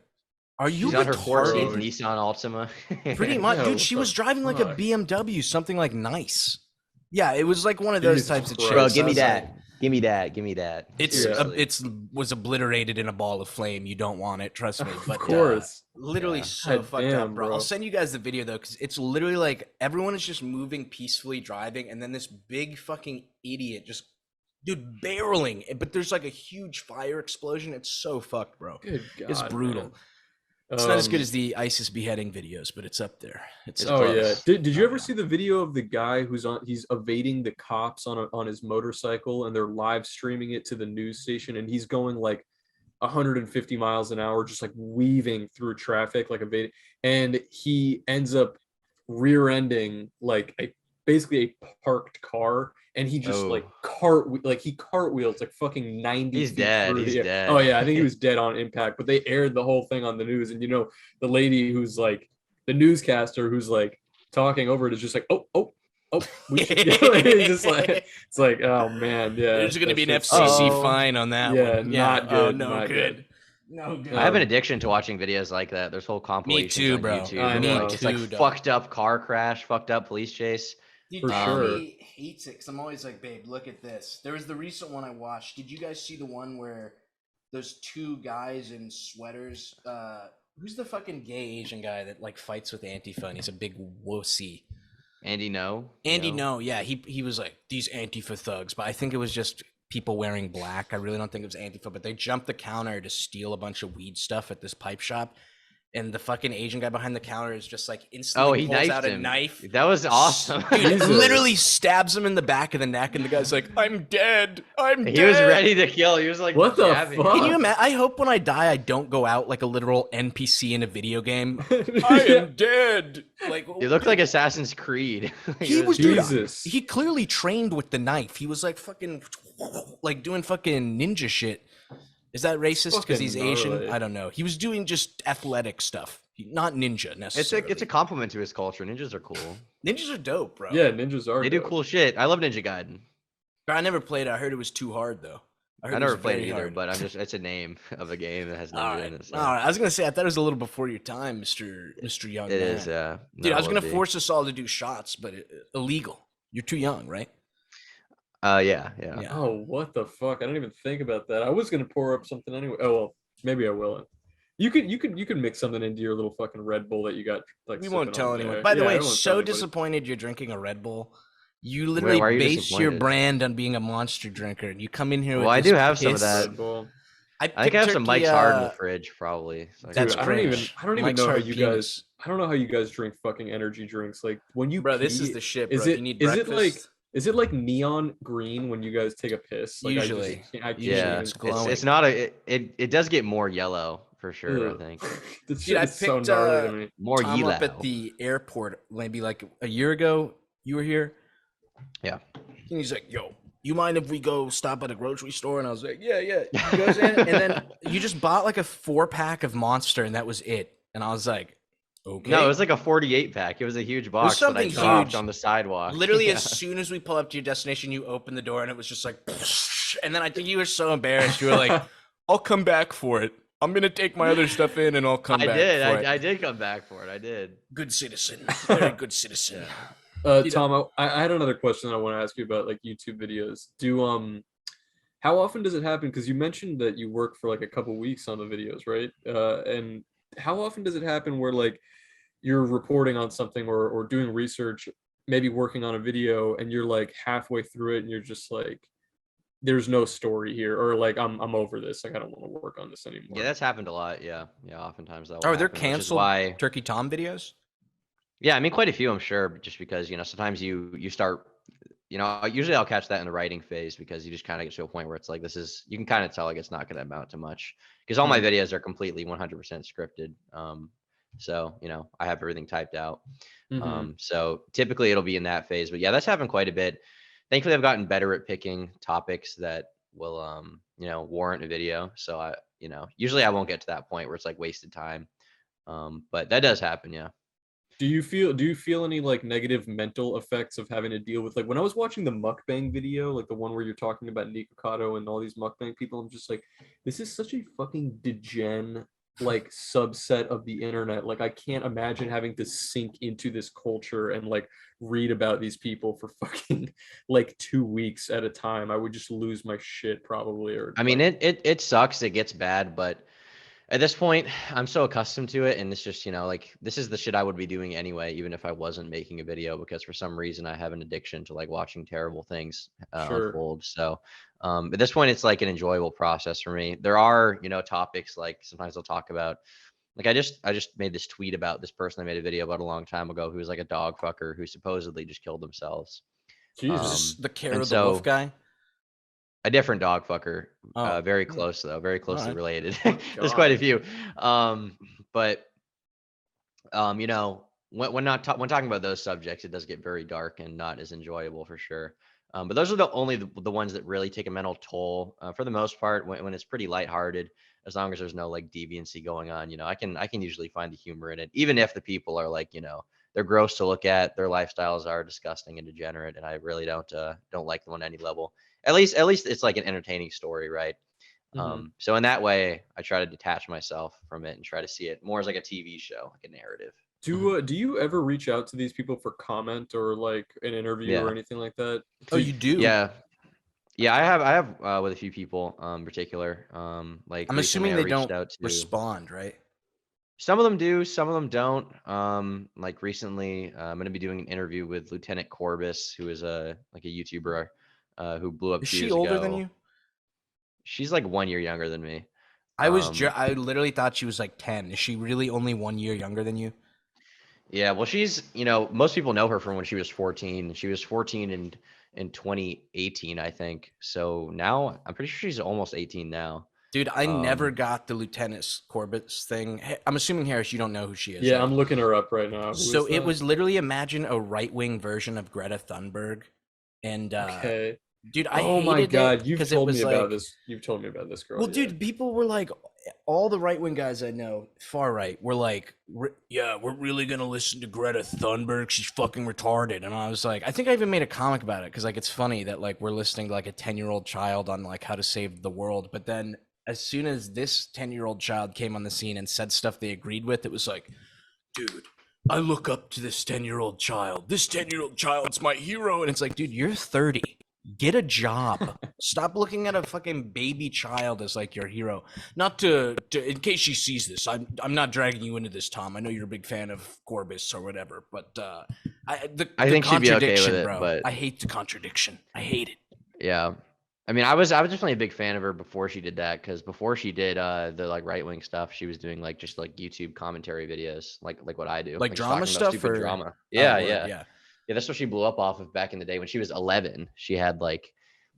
are you She's on her 14th retarded? Nissan Altima. Pretty much, Yeah, dude. what She the was driving like a fuck? BMW, something like nice. Yeah, it was like one of those Jesus types of Christ. chicks. Bro, I give me was that. like, Give me that. Give me that. It's Seriously. was obliterated in a ball of flame. You don't want it, trust me. But Of course. literally Yeah. so God fucked up, damn, bro. bro. I'll send you guys the video though, because it's literally like everyone is just moving peacefully driving, and then this big fucking idiot just, dude, barreling. But there's like a huge fire explosion. It's so fucked, bro. Good God, It's brutal. man. It's not as good as the ISIS beheading videos, but it's up there. It's It's up Oh there. yeah. close. Did you ever see the video of the guy he's evading the cops on his motorcycle, and they're live streaming it to the news station, and he's going like 150 miles an hour, just like weaving through traffic, like evading, and he ends up rear-ending like basically a parked car, and he just like he cartwheels like fucking 90 He's feet dead. through He's the air. dead. Oh yeah, I think he was dead on impact, but they aired the whole thing on the news, and the lady who's like the newscaster who's like talking over it is just like oh we should, just like it's like, oh man, yeah, There's gonna be an that's FCC just- fine on that Yeah, one. not Oh, good, no not good. good. No good. I have an addiction to watching videos like that. There's whole compilations too, on bro. YouTube. I of, know. like, it's like Me too, dog. fucked up car crash, fucked up police chase. Dude, For Tommy hates it because I'm always like, babe, look at this. There was the recent one I watched. Did you guys see the one where those 2 guys in sweaters? Who's the fucking gay Asian guy that like fights with Antifa and he's a big wussy? Andy No. Yeah, he was like, these Antifa thugs, but I think it was just people wearing black. I really don't think it was Antifa, but they jumped the counter to steal a bunch of weed stuff at this pipe shop. And the fucking Asian guy behind the counter is just like instantly he pulls knifed out a him. knife. That was awesome. Dude, Jesus. literally stabs him in the back of the neck, and the guy's like, "I'm dead. I'm dead." He was ready to kill. He was like, What the jabbing. fuck? Can you imagine? I hope when I die, I don't go out like a literal NPC in a video game. I am dead. Like He looked like Assassin's Creed. he was, dude. Jesus. He clearly trained with the knife. He was like fucking, like doing fucking ninja shit. Is that racist because Fucking he's Asian? gnarly. I don't know. He was doing just athletic stuff, not ninja necessarily. It's a compliment to his culture. Ninjas are cool. Ninjas are dope, bro. Yeah, ninjas are. They do dope. cool shit. I love Ninja Gaiden. I never played it. I heard it was too hard though. heard I it never was played it very either, hard. but it's a name of a game that has All ninja right. in it. So. All right. I was gonna say I thought it was a little before your time, Mr. Young It Man. is, yeah. Dude, I was gonna be. force us all to do shots, but illegal. You're too young, right? Yeah. Oh, what the fuck! I didn't even think about that. I was gonna pour up something anyway. Oh well, maybe I will. You could mix something into your little fucking Red Bull that you got. Like We won't sipping tell on anyone. there. By the Yeah, I way, won't tell so anybody. disappointed you're drinking a Red Bull. You Why literally are you base your disappointed? brand on being a monster drinker, and you come in here. Well, with I this do have some of piss. that. Red Bull. I think I have some Mike's Hard in the fridge, probably. So That's Dude, cringe. I don't even Mike's know how Hard you penis. guys. I don't know how you guys drink fucking energy drinks. Like when you Bro, pee, this is the shit, bro. is If it you need is it like breakfast, is it like neon green when you guys take a piss? Like usually. I can't yeah, it's even. glowing. it's not a it does get more yellow for sure. I Ugh. think This Dude, shit I is so picked gnarly to me. more Tom up at yellow. the airport maybe like a year ago. You were here. Yeah. And he's like, "Yo, you mind if we go stop at a grocery store?" And I was like, "Yeah, yeah." He goes in, and then you just bought like a 4-pack of Monster, and that was it. And I was like, "Okay." No, it was like a 48 pack. It was a huge box that I something dropped huge. on the sidewalk. Literally, Yeah. as soon as we pull up to your destination, you open the door, and it was just like, and then I think you were so embarrassed. You were like, "I'll come back for it. I'm gonna take my other stuff in, and I'll come back for it." I did come back for it. I did. Good citizen, very good citizen. Tom, I had another question that I want to ask you about like YouTube videos. How often does it happen? Because you mentioned that you work for like a couple weeks on the videos, right? And how often does it happen where like you're reporting on something or doing research, maybe working on a video, and you're like halfway through it, and you're just like, there's no story here, or like I'm over this, like I don't want to work on this anymore. Yeah, that's happened a lot. Yeah, oftentimes that. Are there happen, which is canceled why Turkey Tom videos? Yeah, I mean, quite a few, I'm sure, but just because, sometimes you start, usually I'll catch that in the writing phase because you just kind of get to a point where it's like, you can kind of tell like it's not going to amount to much because all my videos are completely 100% scripted. So, I have everything typed out. So typically it'll be in that phase, but yeah, that's happened quite a bit. Thankfully, I've gotten better at picking topics that will, warrant a video. So usually I won't get to that point where it's like wasted time. But that does happen. Yeah. Do you feel any like negative mental effects of having to deal with like when I was watching the mukbang video, like the one where you're talking about Nikocado and all these mukbang people, I'm just like, this is such a fucking degen like subset of the internet. Like I can't imagine having to sink into this culture and like read about these people for fucking like 2 weeks at a time. I would just lose my shit probably. Or I mean, it sucks. It gets bad, but at this point, I'm so accustomed to it, and it's just, like this is the shit I would be doing anyway, even if I wasn't making a video, because for some reason I have an addiction to like watching terrible things unfold. So at this point, it's like an enjoyable process for me. There are, topics like sometimes I'll talk about, like I just made this tweet about this person I made a video about a long time ago who was like a dog fucker who supposedly just killed themselves. Jesus. The Care of the Wolf guy? A different dog fucker, very close though, very closely related. There's quite a few, but when talking about those subjects, it does get very dark and not as enjoyable for sure. But those are the ones that really take a mental toll. For the most part, when it's pretty lighthearted, as long as there's no like deviancy going on, I can usually find the humor in it, even if the people are like, they're gross to look at, their lifestyles are disgusting and degenerate, and I really don't like them on any level. At least it's like an entertaining story, right? So in that way, I try to detach myself from it and try to see it more as like a TV show, like a narrative. Do you ever reach out to these people for comment or like an interview or anything like that? You do? Yeah, I have with a few people in particular. Like I'm assuming they don't out to, respond, right? Some of them do, some of them don't. Like recently, I'm going to be doing an interview with Lieutenant Corbis, who is a YouTuber who blew up. Is she older than you? She's like 1 year younger than me. I literally thought she was like 10. Is she really only 1 year younger than you? Yeah, well, she's, most people know her from when she was 14. She was 14 in 2018, I think. So now I'm pretty sure she's almost 18 now. Dude, I never got the Lieutenant Corbis thing. I'm assuming, Harris, you don't know who she is. Yeah, right? I'm looking her up right now. So it was literally, imagine a right-wing version of Greta Thunberg. And okay. Dude, I oh my god, you've told me about like, this. You've told me about this girl. Well, dude, people were like, all the right wing guys I know, far right, were like, yeah, we're really gonna listen to Greta Thunberg. She's fucking retarded. And I was like, I think I even made a comic about it because like it's funny that like we're listening to like a 10-year-old child on like how to save the world. But then as soon as this 10-year-old child came on the scene and said stuff they agreed with, it was like, dude, I look up to this 10-year-old child. This 10-year-old child's my hero. And it's like, dude, you're 30. Get a job. Stop looking at a fucking baby child as like your hero. Not to in case she sees this, I'm not dragging you into this, Tom. I know you're a big fan of Corbis or whatever, but I think she'd be okay with it, bro. but I hate the contradiction. I hate it. Yeah. I mean, I was definitely a big fan of her before she did that, because before she did the like right wing stuff, she was doing like just like YouTube commentary videos, like what I do, Like like just drama talking about stuff stupid or drama. oh, Yeah, word, yeah, yeah. yeah. That's what she blew up off of back in the day when she was 11. She had like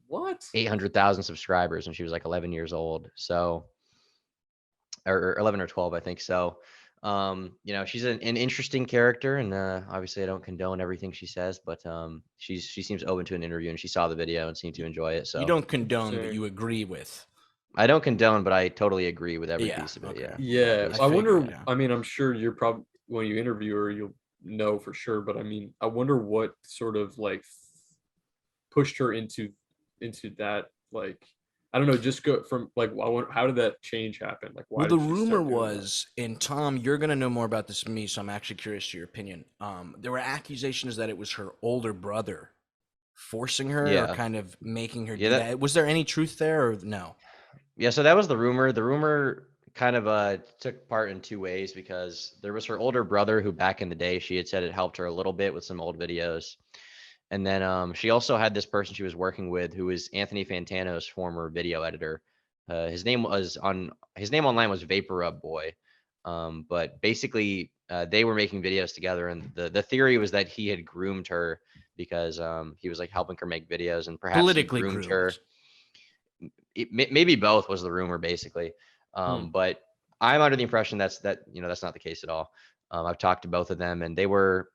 What? 800,000 subscribers when she was like 11 years old. So, or 11 or 12, I think. So, you know, she's an interesting character, and obviously I don't condone everything she says, but she seems open to an interview, and she saw the video and seemed to enjoy it. You So don't condone, but Interesting. you agree with. I don't condone, but I totally agree with every Yeah, piece of it. okay. Yeah. Yeah, I I wonder. figured, yeah. I mean, I'm sure you're probably when you interview her, you'll know for sure. But I mean, I wonder what sort of like pushed her into that. Like, I don't know. Just go from like, I wonder, how did that change happen? Like, why Well, the did she rumor start doing that? was, and Tom, you're gonna know more about this than me, so I'm actually curious to your opinion. There were accusations that it was her older brother forcing her or Yeah. kind of making her Yeah, do that. Was there any truth there or no? Yeah, so that was the rumor. The rumor kind of took part in two ways, because there was her older brother who back in the day she had said it helped her a little bit with some old videos. And then she also had this person she was working with who was Anthony Fantano's former video editor. His name online was Vapor Rub Boy. But basically they were making videos together, and the theory was that he had groomed her because he was like helping her make videos, and perhaps he Politically groomed groomed. her. Maybe both was the rumor, basically. Hmm. But I'm under the impression that's not the case at all. I've talked to both of them, and they were.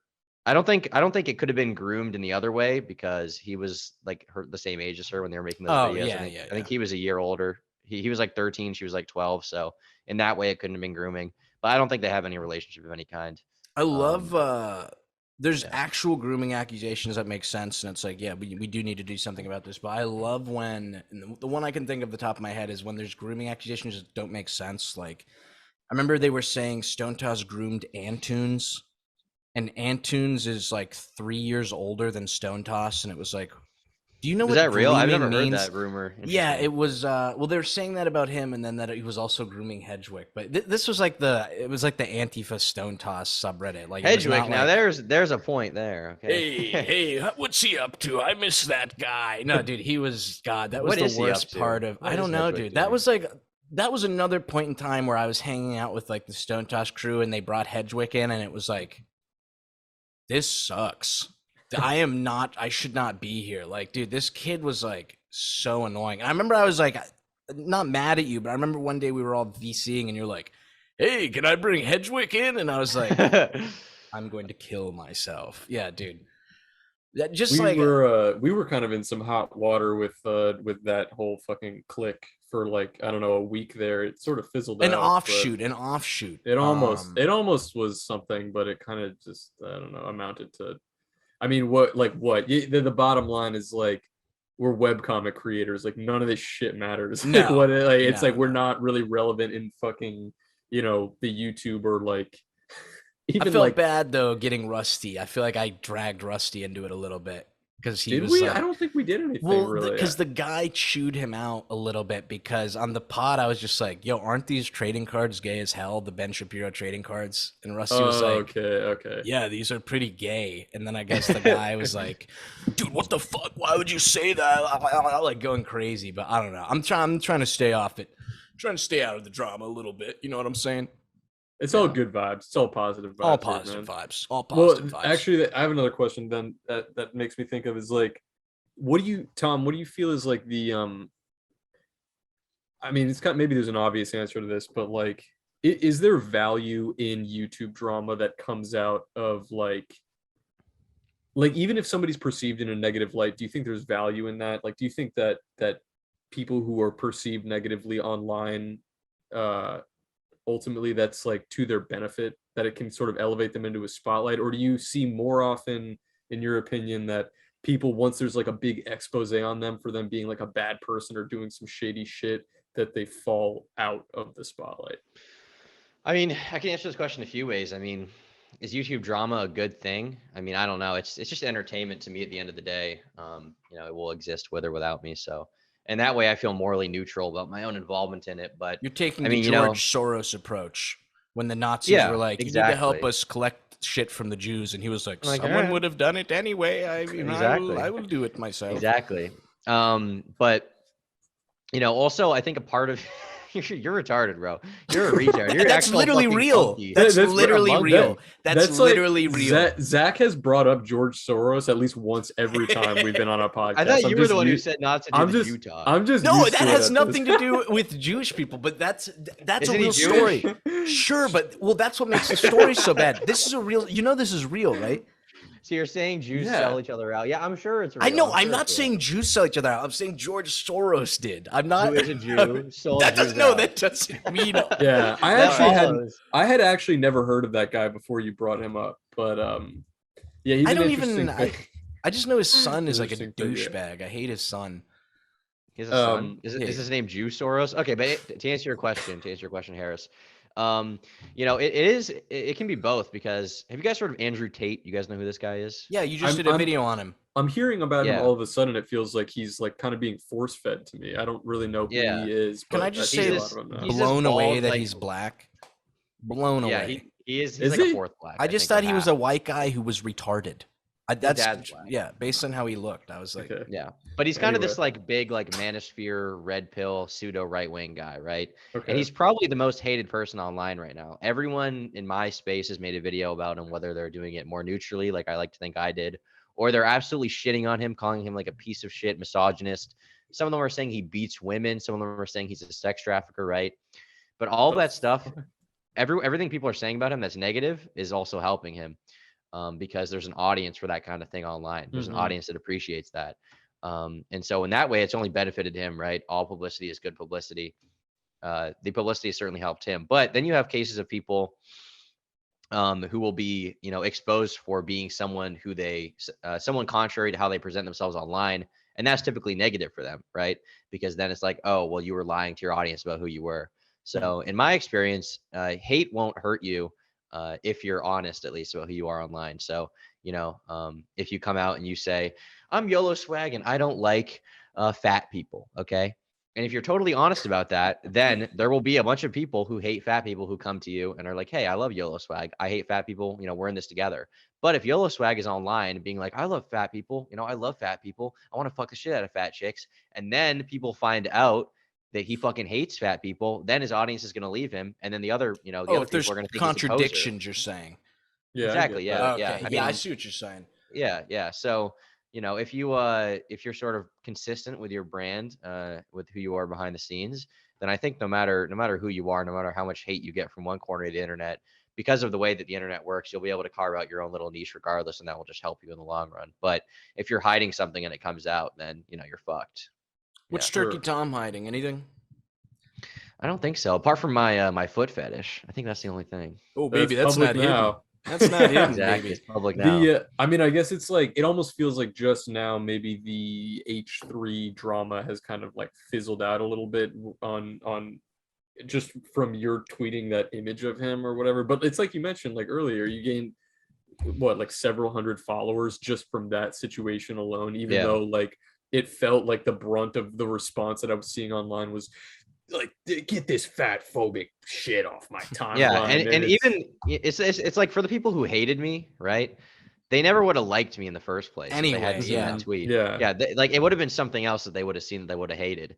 I don't think it could have been groomed in the other way, because he was like the same age as her when they were making those Oh, videos. yeah, I think he was a year older. He was like 13, she was like 12. So in that way, it couldn't have been grooming. But I don't think they have any relationship of any kind. I love there's yeah. actual grooming accusations that make sense, and it's like, yeah, we do need to do something about this. But I love when, and the one I can think of the top of my head is when there's grooming accusations that don't make sense. Like, I remember they were saying Stone Toss groomed Antunes, and Antunes is like 3 years older than Stone Toss, and it was like, do you know Is what that real? I've grooming never heard means? that rumor. Yeah, Interesting. it was. Well, they were saying that about him, and then that he was also grooming Hedgewick. But this was like it was like the Antifa Stone Toss subreddit. Like, it was Hedgewick. not Now like, there's a point there. Okay. hey, what's he up to? I miss that guy. No, dude, he was God. That was What the is he up worst to? part of. What I is don't know, Hedgewick dude. That doing? was like that was another point in time where I was hanging out with like the Stone Toss crew, and they brought Hedgewick in, and it was like, this sucks. I should not be here. Like, dude, this kid was like so annoying. I remember I was like, not mad at you, but I remember one day we were all VCing and you're like, hey, can I bring Hedgewick in? And I was like, I'm going to kill myself. Yeah, dude. That just we like were kind of in some hot water with that whole fucking clique for like, I don't know, a week there. It sort of fizzled an out. offshoot. It almost was something, but it kind of just, I don't know, amounted to. I mean, what? The bottom line is like, we're webcomic creators. Like, none of this shit matters. Like, No, it's no, like we're no. not really relevant in fucking, the YouTube, or like I even felt like. bad though getting Rusty. I feel like I dragged Rusty into it a little bit because he Did was we? like, I don't think we did anything well, really. because the guy chewed him out a little bit, because on the pod I was just like, yo, aren't these trading cards gay as hell? The Ben Shapiro trading cards. And Rusty was like, Okay. yeah, these are pretty gay. And then I guess the guy was like, dude, what the fuck? Why would you say that? Like going crazy. But I don't know. I'm trying to stay off it. I'm trying to stay out of the drama a little bit. You know what I'm saying? It's all good vibes. It's all positive vibes. All here, positive man. vibes. All positive Well, vibes. actually, I have another question then that makes me think of is like, Tom, what do you feel is like the I mean, it's kind of, maybe there's an obvious answer to this, but like, is there value in YouTube drama that comes out of like even if somebody's perceived in a negative light, do you think there's value in that? Like, do you think that people who are perceived negatively online, ultimately that's like to their benefit, that it can sort of elevate them into a spotlight? Or do you see more often, in your opinion, that people, once there's like a big expose on them for them being like a bad person or doing some shady shit, that they fall out of the spotlight? I mean, I can answer this question a few ways. I mean, is YouTube drama a good thing? I mean, I don't know. It's just entertainment to me at the end of the day. It will exist with or without me. So, and that way I feel morally neutral about my own involvement in it. But You're taking I the mean, George Soros approach when the Nazis yeah, were like, you need to help exactly. us collect shit from the Jews. And he was like, I'm like, someone "Alright." would have done it anyway. I Exactly. will do it myself. Exactly. But Also, I think a part of you're retarded, bro. You're a retard. You're an That's actual literally fucking real. monkey. That's That's literally monkey. real. That's like literally real. Zach has brought up George Soros at least once every time we've been on a podcast. I thought you I'm were just the one who used- said not to do I'm the just, Jew talk. I'm just No, used that to it has at nothing this. to do with Jewish people, but that's a Isn't he real Jewish? story. Sure, but that's what makes the story so bad. This is a real. This is real, right? So you're saying Jews Yeah. sell each other out? Yeah, I'm sure it's real. I know. I'm sure not it's real. saying Jews sell each other out. I'm saying George Soros did. I'm not. Who is a Jew? Sold That Jews doesn't. No, out. that doesn't mean. Yeah, I That actually hadn't. follows. I had actually never heard of that guy before you brought him up, but yeah, he's I an don't interesting. even. I just know his son is like a Interesting figure. douchebag. I hate his son. He has a son. Is yeah. his name Jew Soros? Okay, but to answer your question, Harris, it can be both because have you guys heard of Andrew Tate? You guys know who this guy is? Yeah, you just I'm- did a I'm- video on him. I'm hearing about him Yeah. all of a sudden. It feels like he's like kind of being force fed to me. I don't really know who Yeah. he is. Can but I just see say a this? lot of him now. He's just Blown away bald, that like- he's black. Blown Yeah, away. he is. He's Is like he? a fourth black. I just think, thought or he was half. a white guy who was retarded. That's dad's black. yeah, based on how he looked. I was like, Okay. Yeah, but he's kind of this Anyway. like big like manosphere red pill pseudo right wing guy, right? Okay. And he's probably the most hated person online right now. Everyone in my space has made a video about him, whether they're doing it more neutrally, like I like to think I did, or they're absolutely shitting on him, calling him like a piece of shit, misogynist. Some of them are saying he beats women. Some of them are saying he's a sex trafficker, right? But all that stuff, everything people are saying about him that's negative is also helping him. Because there's an audience for that kind of thing online. There's an Mhm. audience that appreciates that. And so in that way, it's only benefited him, right? All publicity is good publicity. The publicity has certainly helped him. But then you have cases of people who will be, exposed for being someone who someone contrary to how they present themselves online. And that's typically negative for them, right? Because then it's like, oh, well, you were lying to your audience about who you were. So in my experience, hate won't hurt you. If you're honest, at least about who you are online. So, if you come out and you say, I'm YOLO swag and I don't like fat people, okay? And if you're totally honest about that, then there will be a bunch of people who hate fat people who come to you and are like, hey, I love YOLO swag. I hate fat people. We're in this together. But if YOLO swag is online being like, I love fat people, I love fat people. I want to fuck the shit out of fat chicks. And then people find out that he fucking hates fat people, then his audience is going to leave him, and then the other, the other if there's people are going to think he's a poser. contradictions, you're saying. Yeah, I Exactly. get Yeah. that. Okay. Yeah. Yeah, I mean, see what you're saying. yeah. So, if you're sort of consistent with your brand, with who you are behind the scenes, then I think no matter who you are, no matter how much hate you get from one corner of the internet, because of the way that the internet works, you'll be able to carve out your own little niche regardless, and that will just help you in the long run. But if you're hiding something and it comes out, then you're fucked. What's Yeah. Turkey Tom hiding? Anything? I don't think so. Apart from my my foot fetish, I think that's the only thing. Oh, baby, that's public not hidden. now. That's not hidden, Exactly, baby. it's public now. I mean, I guess it's like it almost feels like just now maybe the H3 drama has kind of like fizzled out a little bit on just from your tweeting that image of him or whatever. But it's like you mentioned like earlier, you gained what like several hundred followers just from that situation alone, even though like it felt like the brunt of the response that I was seeing online was like, get this fat phobic shit off my timeline. Yeah, and even it's like for the people who hated me, right? They never would have liked me in the first place. If Anyway, they hadn't seen that tweet. Yeah. Like it would have been something else that they would have seen that they would have hated.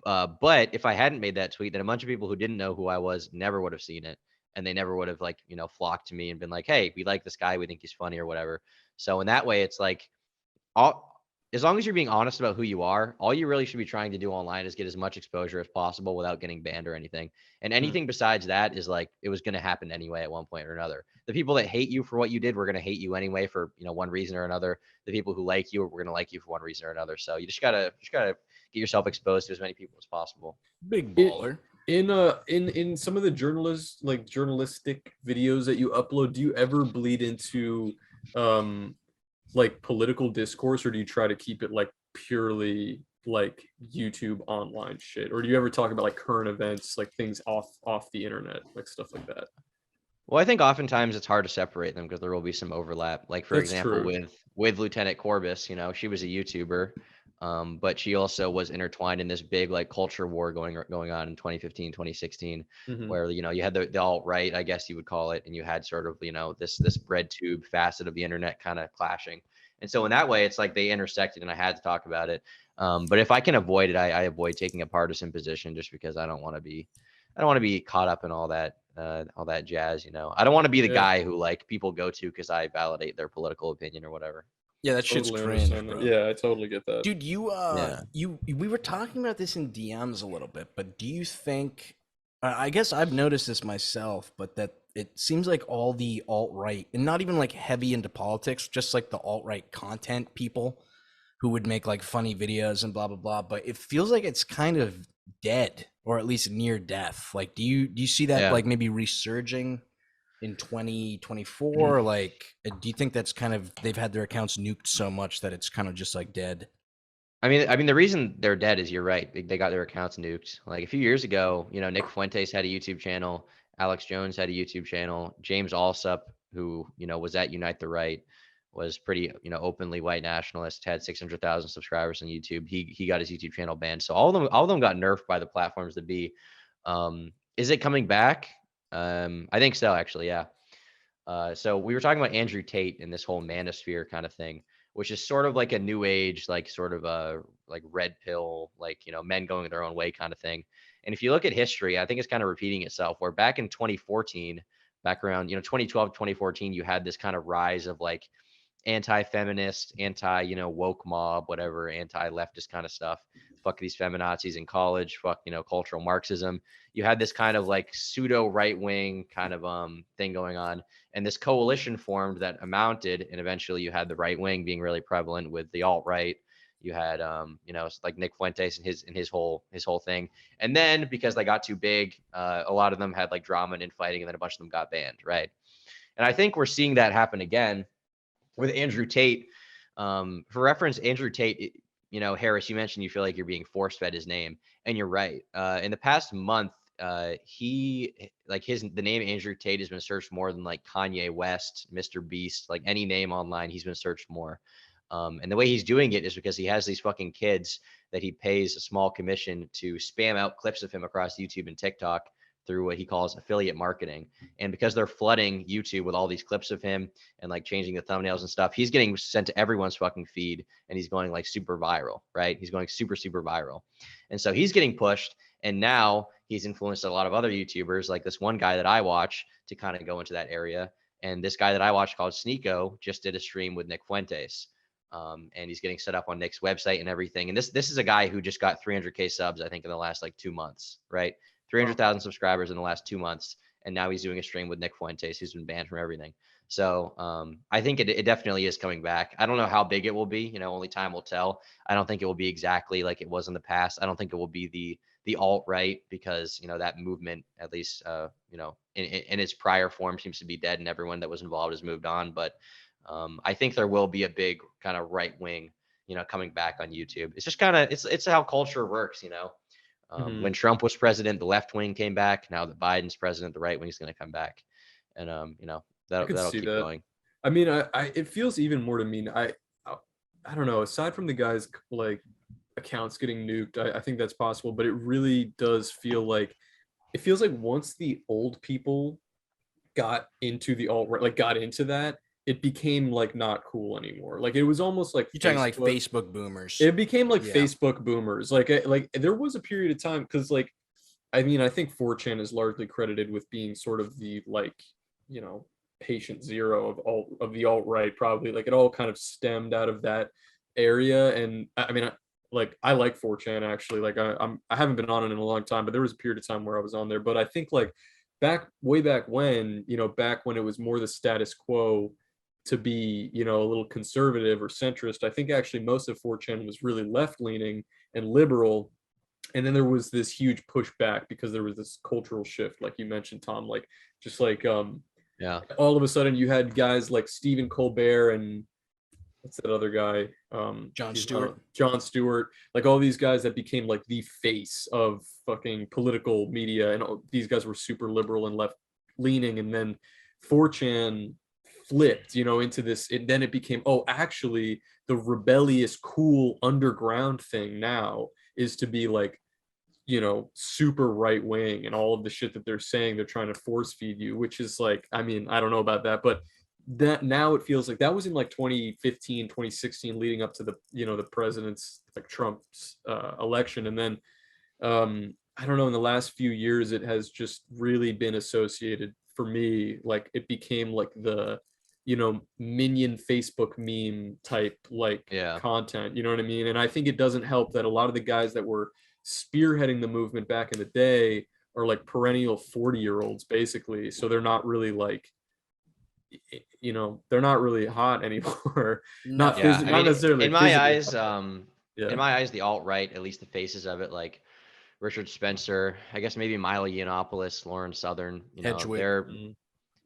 But if I hadn't made that tweet, then a bunch of people who didn't know who I was never would have seen it, and they never would have like flocked to me and been like, hey, we like this guy, we think he's funny or whatever. So in that way, it's like as long as you're being honest about who you are, all you really should be trying to do online is get as much exposure as possible without getting banned or anything. And anything besides that is like, it was going to happen anyway at one point or another. The people that hate you for what you did were going to hate you anyway for, one reason or another. The people who like you were going to like you for one reason or another. So you just gotta get yourself exposed to as many people as possible. Big baller. In some of the journalistic videos that you upload, do you ever bleed into like political discourse, or do you try to keep it like purely like YouTube online shit, or do you ever talk about like current events, like things off the internet, like stuff like that? Well, I think oftentimes it's hard to separate them because there will be some overlap. Like for That's example, true. with Lieutenant Corbis, she was a YouTuber, but she also was intertwined in this big like culture war going on in 2015, 2016, where you had the alt-right, I guess you would call it, and you had sort of this red tube facet of the internet kind of clashing. And so in that way, it's like they intersected, and I had to talk about it. But if I can avoid it, I avoid taking a partisan position just because I don't want to be caught up in all that jazz. I don't want to be the guy who like people go to because I validate their political opinion or whatever. Yeah, that shit's cringe, bro. Yeah, I totally get that. Dude, we were talking about this in DMs a little bit, but do you think, I guess I've noticed this myself, but that it seems like all the alt-right, and not even like heavy into politics, just like the alt-right content people who would make like funny videos and blah, blah, blah, but it feels like it's kind of dead, or at least near death. Like, do you see that like maybe resurging in 2024? Like, do you think that's kind of, they've had their accounts nuked so much that it's kind of just like dead? I mean, the reason they're dead is, you're right. They got their accounts nuked. Like a few years ago, Nick Fuentes had a YouTube channel. Alex Jones had a YouTube channel. James Alsup, who, was at Unite the Right, was pretty, openly white nationalist, had 600,000 subscribers on YouTube. He got his YouTube channel banned. So all of them got nerfed by the platforms that be. Is it coming back? I think so, actually. Yeah. So we were talking about Andrew Tate and this whole manosphere kind of thing, which is sort of like a new age, like sort of a like red pill, like, men going their own way kind of thing. And if you look at history, I think it's kind of repeating itself, where back in 2014, back around, 2012, 2014, you had this kind of rise of like anti-feminist, woke mob, whatever, anti-leftist kind of stuff. Fuck these feminazis in college, fuck, cultural Marxism. You had this kind of like pseudo right-wing kind of thing going on. And this coalition formed that amounted, and eventually you had the right wing being really prevalent with the alt-right. You had like Nick Fuentes and his whole thing. And then because they got too big, a lot of them had like drama and infighting, and then a bunch of them got banned, right? And I think we're seeing that happen again with Andrew Tate. For reference, Andrew Tate, Harris, you mentioned you feel like you're being force-fed his name, and you're right. In the past month, the name Andrew Tate has been searched more than like Kanye West, Mr. Beast, like any name online, he's been searched more. And the way he's doing it is because he has these fucking kids that he pays a small commission to spam out clips of him across YouTube and TikTok through what he calls affiliate marketing. And because they're flooding YouTube with all these clips of him and like changing the thumbnails and stuff, he's getting sent to everyone's fucking feed, and he's going like super viral, right? He's going super, super viral. And so he's getting pushed. And now he's influenced a lot of other YouTubers, like this one guy that I watch, to kind of go into that area. And this guy that I watch called Sneeko just did a stream with Nick Fuentes. And he's getting set up on Nick's website and everything. And this is a guy who just got 300K subs, I think, in the last like 2 months, right? 300,000 subscribers in the last 2 months. And now he's doing a stream with Nick Fuentes, who's been banned from everything. So I think it definitely is coming back. I don't know how big it will be. Only time will tell. I don't think it will be exactly like it was in the past. I don't think it will be the alt-right, because, that movement, at least, in its prior form, seems to be dead, and everyone that was involved has moved on. But I think there will be a big kind of right wing, coming back on YouTube. It's just kind of, it's how culture works, When Trump was president, the left wing came back. Now that Biden's president, the right wing is going to come back, and that'll keep going. I mean, it feels even more to me. I don't know. Aside from the guys like accounts getting nuked, I think that's possible, but it really does feel like once the old people got into the alt-right, like got into that, it became like not cool anymore. Like it was almost like you're talking like Facebook boomers. It became like Facebook boomers. Like there was a period of time, because like, I mean, I think 4chan is largely credited with being sort of the like, patient zero of the alt-right, probably. Like it all kind of stemmed out of that area. And I mean, I like 4chan actually. Like I haven't been on it in a long time, but there was a period of time where I was on there. But I think like way back when, back when it was more the status quo to be, a little conservative or centrist, I think actually most of 4chan was really left-leaning and liberal. And then there was this huge pushback because there was this cultural shift, like you mentioned, Tom, like just like all of a sudden you had guys like Stephen Colbert and what's that other guy, Jon Stewart, like all these guys that became like the face of fucking political media, and these guys were super liberal and left-leaning. And then 4chan flipped, into this, and then it became, actually the rebellious, cool underground thing now is to be like, super right wing, and all of the shit that they're saying they're trying to force feed you, which is like, I mean, I don't know about that, but that now it feels like that was in like 2015, 2016, leading up to the, the president's, like Trump's election. And then I don't know, in the last few years, it has just really been associated for me. Like it became like the, minion Facebook meme type like Yeah. content, you know what I mean? And I think it doesn't help that a lot of the guys that were spearheading the movement back in the day are like perennial 40-year-olds basically. So they're not really like, they're not really hot anymore. Not Yeah, not necessarily in my eyes, yeah. in my eyes, the alt-right, at least the faces of it, like Richard Spencer, I guess maybe Milo Yiannopoulos, Lauren Southern, Hedgewick. they're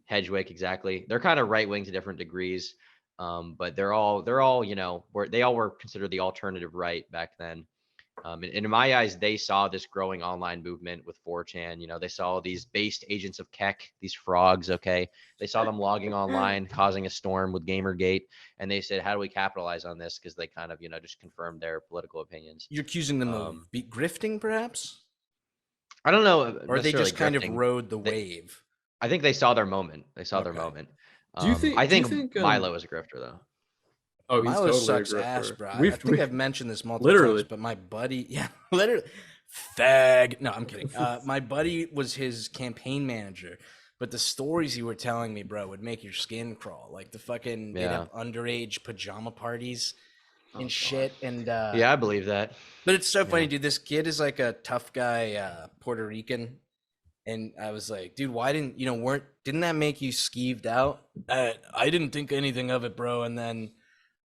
Hedgewick, exactly. They're kind of right-wing to different degrees, but they're all they all were considered the alternative right back then. And in my eyes, they saw this growing online movement with 4chan. They saw these based agents of Keck, these frogs. Okay, they saw them logging online, causing a storm with Gamergate, and they said, "How do we capitalize on this?" Because they kind of, just confirmed their political opinions. You're accusing them of grifting, perhaps? I don't know, or they just kind of grifting. rode the wave. I think they saw their moment. They saw their moment. Do you think? I think Milo is a grifter, though. Oh, he's Milo totally sucks a grifter. ass, bro. I think I've mentioned this multiple literally. times, but my buddy, literally, fag. No, I'm kidding. My buddy was his campaign manager, but the stories you were telling me, bro, would make your skin crawl. Like the fucking they'd have underage pajama parties and shit. And yeah, I believe that. But it's so funny, dude. This kid is like a tough guy, Puerto Rican. And I was like, dude, why didn't didn't that make you skeeved out? I didn't think anything of it, bro. And then,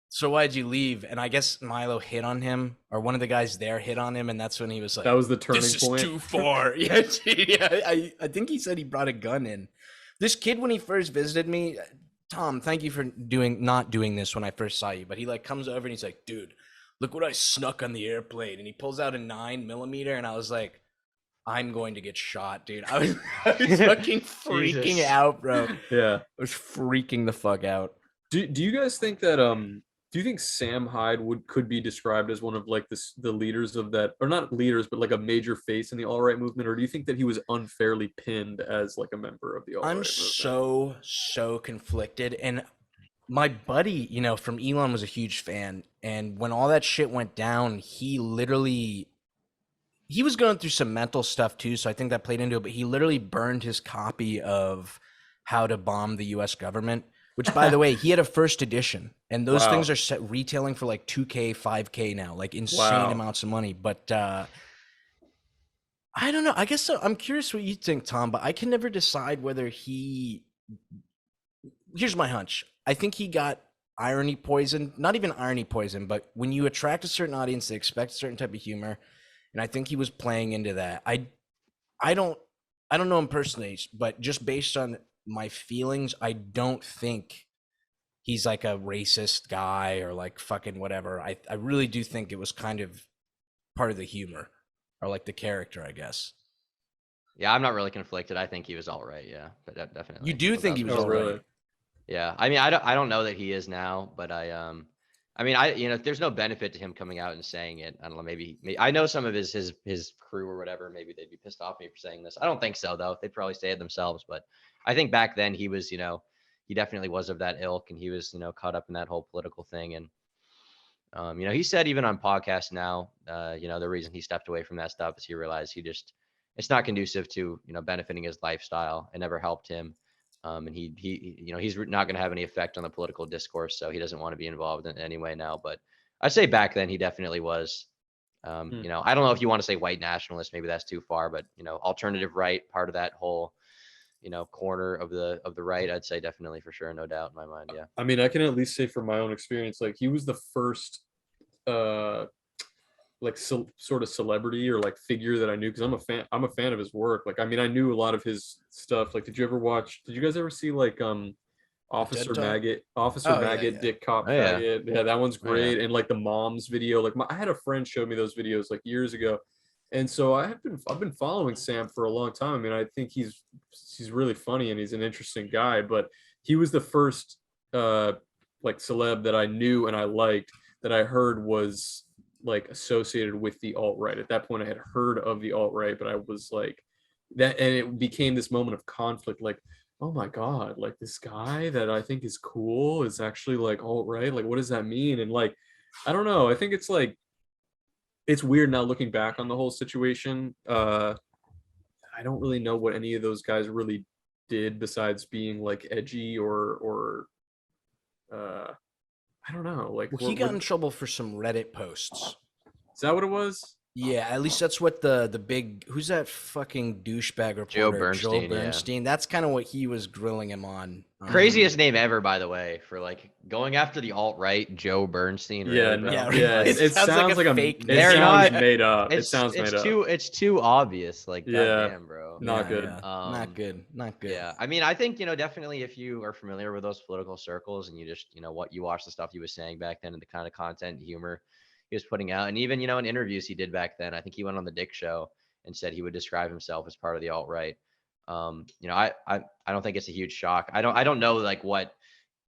so why'd you leave? And I guess Milo hit on him, or one of the guys there hit on him, and that's when he was like, that was the turning this point. Is too far. Yeah, I think he said he brought a gun in. This kid, when he first visited me, Tom, thank you for not doing this when I first saw you, but he like comes over and he's like, dude, look what I snuck on the airplane. And he pulls out a 9mm, and I was like, I'm going to get shot, dude. I was fucking freaking out, bro. Yeah. I was freaking the fuck out. Do you guys think that do you think Sam Hyde could be described as one of like the leaders of that, or not leaders, but like a major face in the alt-right movement? Or do you think that he was unfairly pinned as like a member of the alt-right movement? I'm so conflicted. And my buddy, from Elon was a huge fan. And when all that shit went down, he was going through some mental stuff too, so I think that played into it, but he literally burned his copy of How to Bomb the US Government, which, by the way, he had a first edition, and those things are retailing for like $2K, $5K now, like insane amounts of money. But I don't know. I guess so. I'm curious what you think, Tom, but I can never decide whether here's my hunch. I think he got irony poison, not even irony poison, but when you attract a certain audience, they expect a certain type of humor. And I think he was playing into that. I don't know him personally, but just based on my feelings, I don't think he's like a racist guy or like fucking whatever. I really do think it was kind of part of the humor, or like the character, I guess. Yeah, I'm not really conflicted. I think he was all right. Yeah, but definitely. You do think he was all right? Yeah, I mean, I don't know that he is now, but I mean, there's no benefit to him coming out and saying it. I don't know. Maybe I know some of his crew or whatever. Maybe they'd be pissed off at me for saying this. I don't think so, though. They'd probably say it themselves. But I think back then he was, he definitely was of that ilk, and he was, caught up in that whole political thing. And, he said even on podcasts now, the reason he stepped away from that stuff is he realized it's not conducive to, benefiting his lifestyle. It never helped him. And he's not going to have any effect on the political discourse, so he doesn't want to be involved in it anyway now. But I'd say back then he definitely was. I don't know if you want to say white nationalist, maybe that's too far, but alternative right, part of that whole corner of the right, I'd say definitely, for sure, no doubt in my mind. Yeah. I mean, I can at least say from my own experience, like he was the first sort of celebrity or like figure that I knew, because I'm a fan of his work. Like, I mean, I knew a lot of his stuff. Like, did you guys ever see like Officer Maggot, Dick Cop Faggot? Yeah, that one's great. And like the mom's video, like I had a friend show me those videos like years ago, and so I've been following Sam for a long time. I mean, I think he's really funny and he's an interesting guy, but he was the first like celeb that I knew and I liked, that I heard was like associated with the alt-right. At that point I had heard of the alt-right, but I was like that, and it became this moment of conflict. Like, oh my God, like this guy that I think is cool is actually like alt-right. Like, what does that mean? And like, I don't know. I think it's like, it's weird now looking back on the whole situation. I don't really know what any of those guys really did besides being like edgy or I don't know. Like, Well, he got in trouble for some Reddit posts. is that what it was? Yeah, at least that's what the big, who's that fucking douchebag reporter? Joe Bernstein, yeah. Bernstein. That's kind of what he was grilling him on. Craziest name ever, by the way, for like going after the alt-right, Joe Bernstein. Yeah, really, bro? no, Yeah, yeah. it It sounds sounds like like a a fake it name. They're sounds not- made up. It It's sounds made up. it's too obvious. Like, Yeah. goddamn, bro. Not good. Not good. Not good. Yeah, I mean, I think definitely if you are familiar with those political circles and you just what you watch the stuff he was saying back then and the kind of content and humor he was putting out, and even in interviews he did back then, I think he went on the Dick Show and said he would describe himself as part of the alt-right. I don't think it's a huge shock. I don't know like what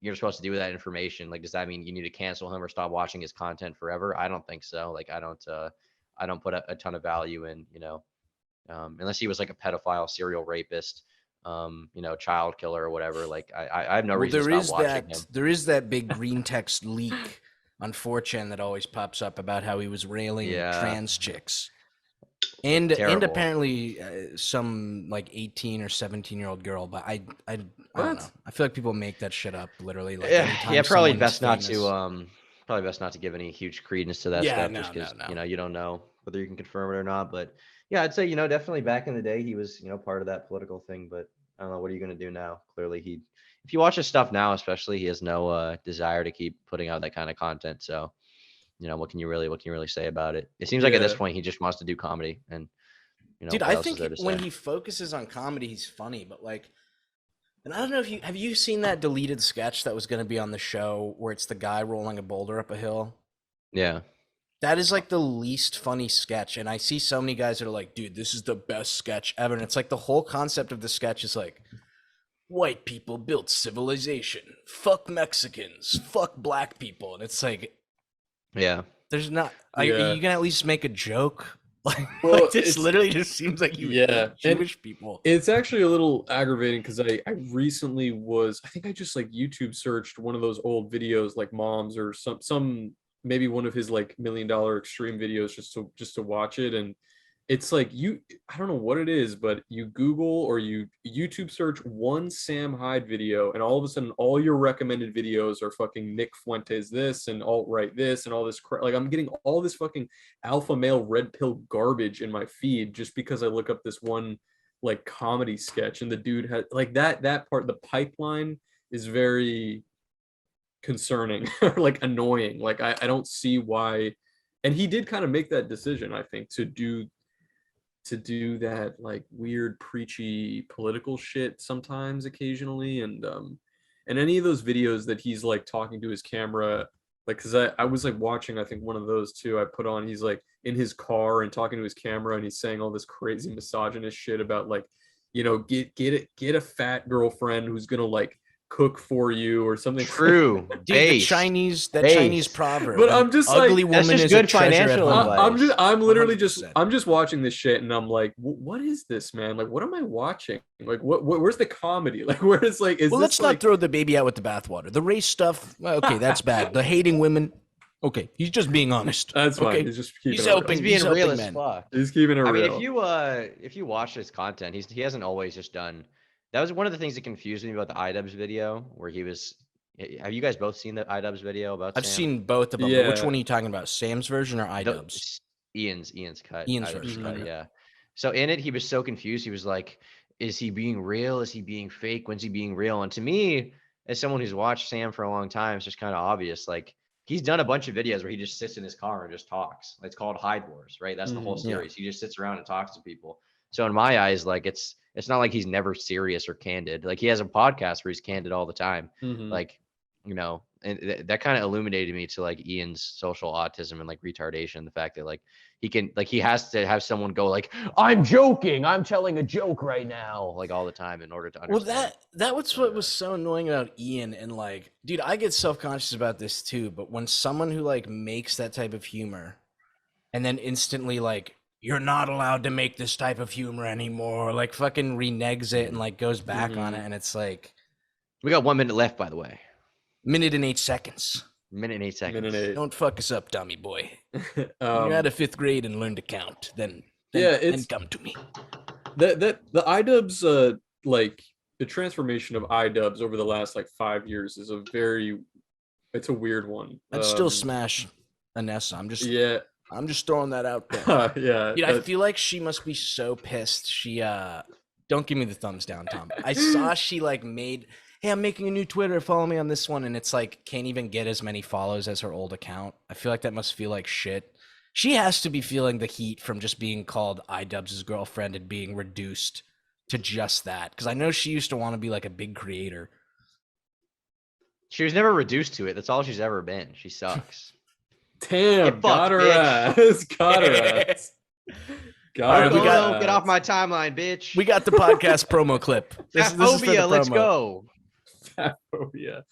you're supposed to do with that information. Like, does that mean you need to cancel him or stop watching his content forever? I don't think so. Like, I don't put a ton of value in unless he was like a pedophile, serial rapist, child killer or whatever. Like, I have no reason to stop watching him. There is that big green text leak on 4chan that always pops up about how he was railing trans chicks. And apparently some like 18 or 17-year-old girl, but I don't know. I feel like people make that shit up literally. Like Probably best not to give any huge credence to that stuff, just because you don't know whether you can confirm it or not. But yeah, I'd say definitely back in the day he was part of that political thing. But I don't know, what are you gonna do now? Clearly if you watch his stuff now, especially, he has no desire to keep putting out that kind of content. So what can you really say about it? It seems like at this point he just wants to do comedy, and dude, I think when he focuses on comedy, he's funny. But like, and I don't know if have you seen that deleted sketch that was going to be on the show where it's the guy rolling a boulder up a hill? Yeah, that is like the least funny sketch, and I see so many guys that are like, dude, this is the best sketch ever. And it's like the whole concept of the sketch is like, white people built civilization, fuck Mexicans, fuck black people, and it's like, yeah, there's not. You can at least make a joke. Well, this literally just seems like Jewish people. It's actually a little aggravating because I recently I think I just like YouTube searched one of those old videos like Moms or some maybe one of his like $1 million extreme videos just to watch it, and it's like I don't know what it is, but you Google or you YouTube search one Sam Hyde video, and all of a sudden all your recommended videos are fucking Nick Fuentes this and alt-right this and all this like I'm getting all this fucking alpha male red pill garbage in my feed just because I look up this one like comedy sketch, and the dude had like that part, the pipeline is very concerning or like annoying. Like I don't see why, and he did kind of make that decision, I think, to do that like weird preachy political shit sometimes occasionally, and any of those videos that he's like talking to his camera, like because I was like watching, I think one of those too I put on, he's like in his car and talking to his camera and he's saying all this crazy misogynist shit about like get a fat girlfriend who's gonna like cook for you or something. True. Dude, the Chinese proverb. But I'm just ugly like, woman that's just is good a treasure at financial home. advice. I'm literally 100%. I'm just watching this shit and I'm like, what is this, man? Like, what am I watching? Like, where's the comedy? Like, where is like, is Well, this let's not throw the baby out with the bathwater. The race stuff, okay, that's bad. The hating women, okay, he's just being honest. That's fine. Okay? He's just keeping He's it helping. real. He's being real helping as men. fuck. He's keeping it real. I mean, if you watch his content, he hasn't always just done. That was one of the things that confused me about the Idubbbz video, where he was. Have you guys both seen the Idubbbz video about? I've Sam? seen both of them. Yeah. But which one are you talking about? Sam's version or Idubbbz? Ian's cut. Ian's Idubbbz version, cut, okay. yeah. So in it, he was so confused. He was like, "Is he being real? Is he being fake? When's he being real?" And to me, as someone who's watched Sam for a long time, it's just kind of obvious. Like, he's done a bunch of videos where he just sits in his car and just talks. It's called Hyde Wars, right? That's the whole series. He just sits around and talks to people. So in my eyes, like it's not like he's never serious or candid. Like, he has a podcast where he's candid all the time. Like, and that kind of illuminated me to like Ian's social autism and like retardation. The fact that like he has to have someone go like, "I'm joking, I'm telling a joke right now," like all the time in order to understand. Well, that was what was so annoying about Ian, and like, dude, I get self-conscious about this too, but when someone who like makes that type of humor and then instantly like you're not allowed to make this type of humor anymore. Like fucking reneges it and like goes back on it, and it's like We got 1 minute left, by the way. minute and 8 seconds. Minute and 8 seconds. Minute 8. Don't fuck us up, dummy boy. When you're out of 5th grade and learn to count, then come to me. The Idubbbz like the transformation of Idubbbz over the last like 5 years is it's a weird one. I'd still smash Anessa. I'm just throwing that out there. Yeah. Dude, I feel like she must be so pissed. She don't give me the thumbs down, Tom. I saw she like made, hey, I'm making a new Twitter, follow me on this one, and it's like can't even get as many follows as her old account. I feel like that must feel like shit. She has to be feeling the heat from just being called Idubbbz's girlfriend and being reduced to just that. Because I know she used to want to be like a big creator. She was never reduced to it. That's all she's ever been. She sucks. Damn, got her ass. Got her ass. Got her. Get off my timeline, bitch. We got the podcast promo clip. This is for the promo. Let's go. Fatphobia.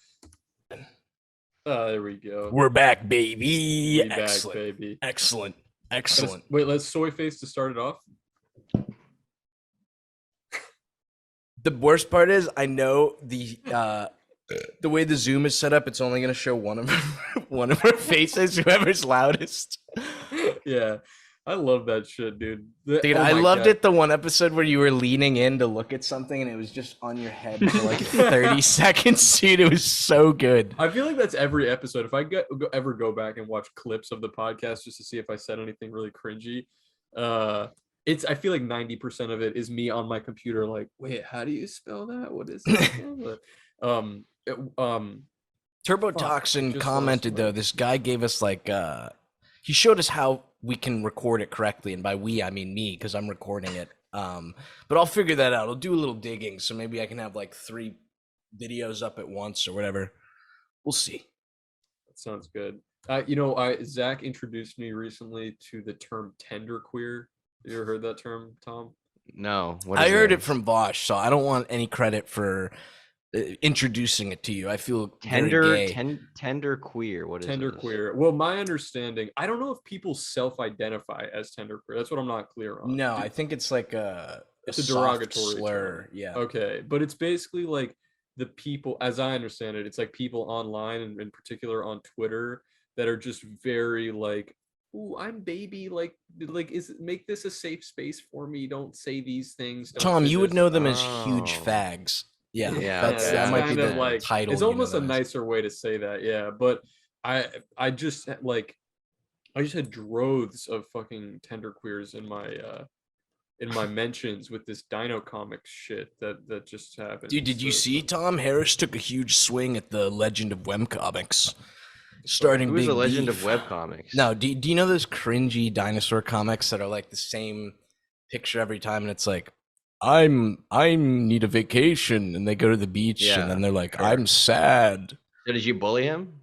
There we go. We're back, baby. Excellent. Back, baby. Excellent. Wait, let's soy face to start it off. The worst part is I know the way the Zoom is set up, it's only going to show one of her faces, whoever's loudest. Yeah. I love that shit, dude. Dude, I loved it the one episode where you were leaning in to look at something and it was just on your head for like 30 seconds, dude. It was so good. I feel like that's every episode. If I ever go back and watch clips of the podcast just to see if I said anything really cringy, I feel like 90% of it is me on my computer like, wait, how do you spell that? What is that? Turbotoxin commented though, this guy gave us like he showed us how we can record it correctly, and by we I mean me because I'm recording it. But I'll figure that out. I'll do a little digging, so maybe I can have like 3 videos up at once or whatever. We'll see. That sounds good. Zach introduced me recently to the term tenderqueer. You ever heard that term, Tom? No. I heard it from Vosh, so I don't want any credit for introducing it to you. I feel tender queer. What is tender this? Queer? Well, my understanding, I don't know if people self-identify as tender queer. That's what I'm not clear on. No, I think it's like it's a derogatory slur. term. Yeah. Okay, but it's basically like the people, as I understand it, it's like people online and in particular on Twitter that are just very like, ooh, I'm baby, like make this a safe space for me. Don't say these things. Tom, you would know them as huge fags. Yeah, that might be the like, title. It's almost a nicer way to say that, yeah. But I just had droves of fucking tenderqueers in my mentions with this Dino Comics shit that just happened. Dude, did you see Tom Harris took a huge swing at the legend of Webcomics? Starting Who's big the legend beef. of Webcomics? No, do you know those cringy dinosaur comics that are like the same picture every time, and it's like, I need a vacation, and they go to the beach, and then they're like, sure. I'm sad. So did you bully him?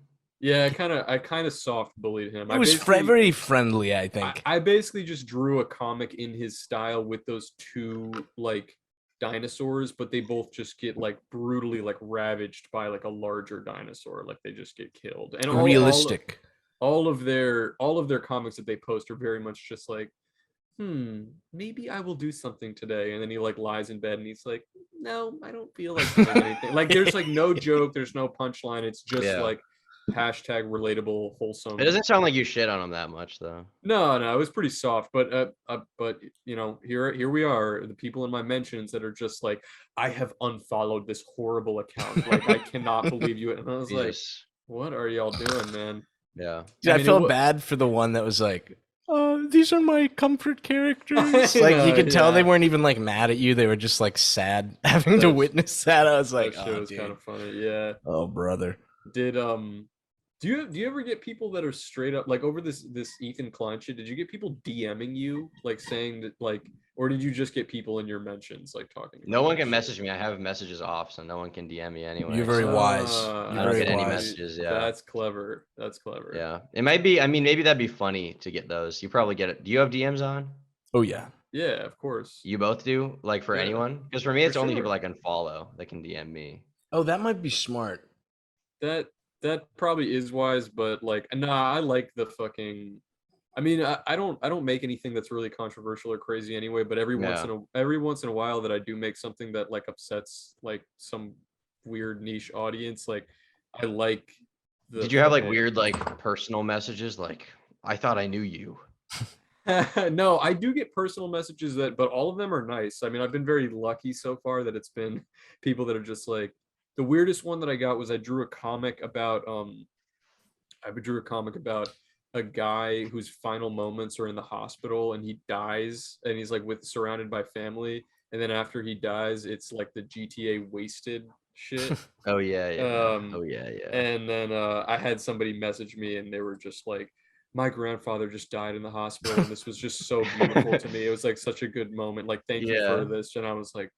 Yeah, I kind of soft bullied him. It was very friendly, I think. I basically just drew a comic in his style with those 2 like dinosaurs, but they both just get like brutally like ravaged by like a larger dinosaur, like they just get killed. And realistic. All of their comics that they post are very much just like, maybe I will do something today, and then he like lies in bed and he's like, no, I don't feel like doing anything. Like there's like no joke, there's no punchline, it's just like hashtag relatable, wholesome. It doesn't sound like you shit on him that much though. No, it was pretty soft, but you know, here we are, the people in my mentions that are just like, I have unfollowed this horrible account, like I cannot believe you. And I was like, what are y'all doing, man? Yeah. Dude, I felt bad for the one that was like, these are my comfort characters. Like you could tell they weren't even like mad at you. They were just like sad having to witness that. I was like, that shit was kind of funny. Yeah. Oh, brother. Did do you ever get people that are straight up like over this Ethan Klein shit? Did you get people DMing you like saying that like, or did you just get people in your mentions like talking? No one can message me. I have messages off, so no one can DM me anyway. You're very wise. I don't get any messages. Yeah, that's clever. That's clever. Yeah, it might be. I mean, maybe that'd be funny to get those. You probably get it. Do you have DMs on? Oh yeah. Yeah, of course. You both do. Like for anyone? Because for me, it's only people I can follow that can DM me. Oh, that might be smart. That probably is wise, but like, nah, I like the fucking I mean, I don't make anything that's really controversial or crazy anyway, but every once in a while that I do make something that like upsets like some weird niche audience, like I like the Did you have like fucking- weird like personal messages like I thought I knew you? No, I do get personal messages but all of them are nice. I mean, I've been very lucky so far that it's been people that are just like, the weirdest one that I got was I drew a comic about a guy whose final moments are in the hospital and he dies and he's like surrounded by family, and then after he dies it's like the GTA wasted shit. Oh yeah, yeah. Oh yeah, yeah. And then I had somebody message me and they were just like, my grandfather just died in the hospital and this was just so beautiful to me. It was like such a good moment. Like, thank you for this. And I was like,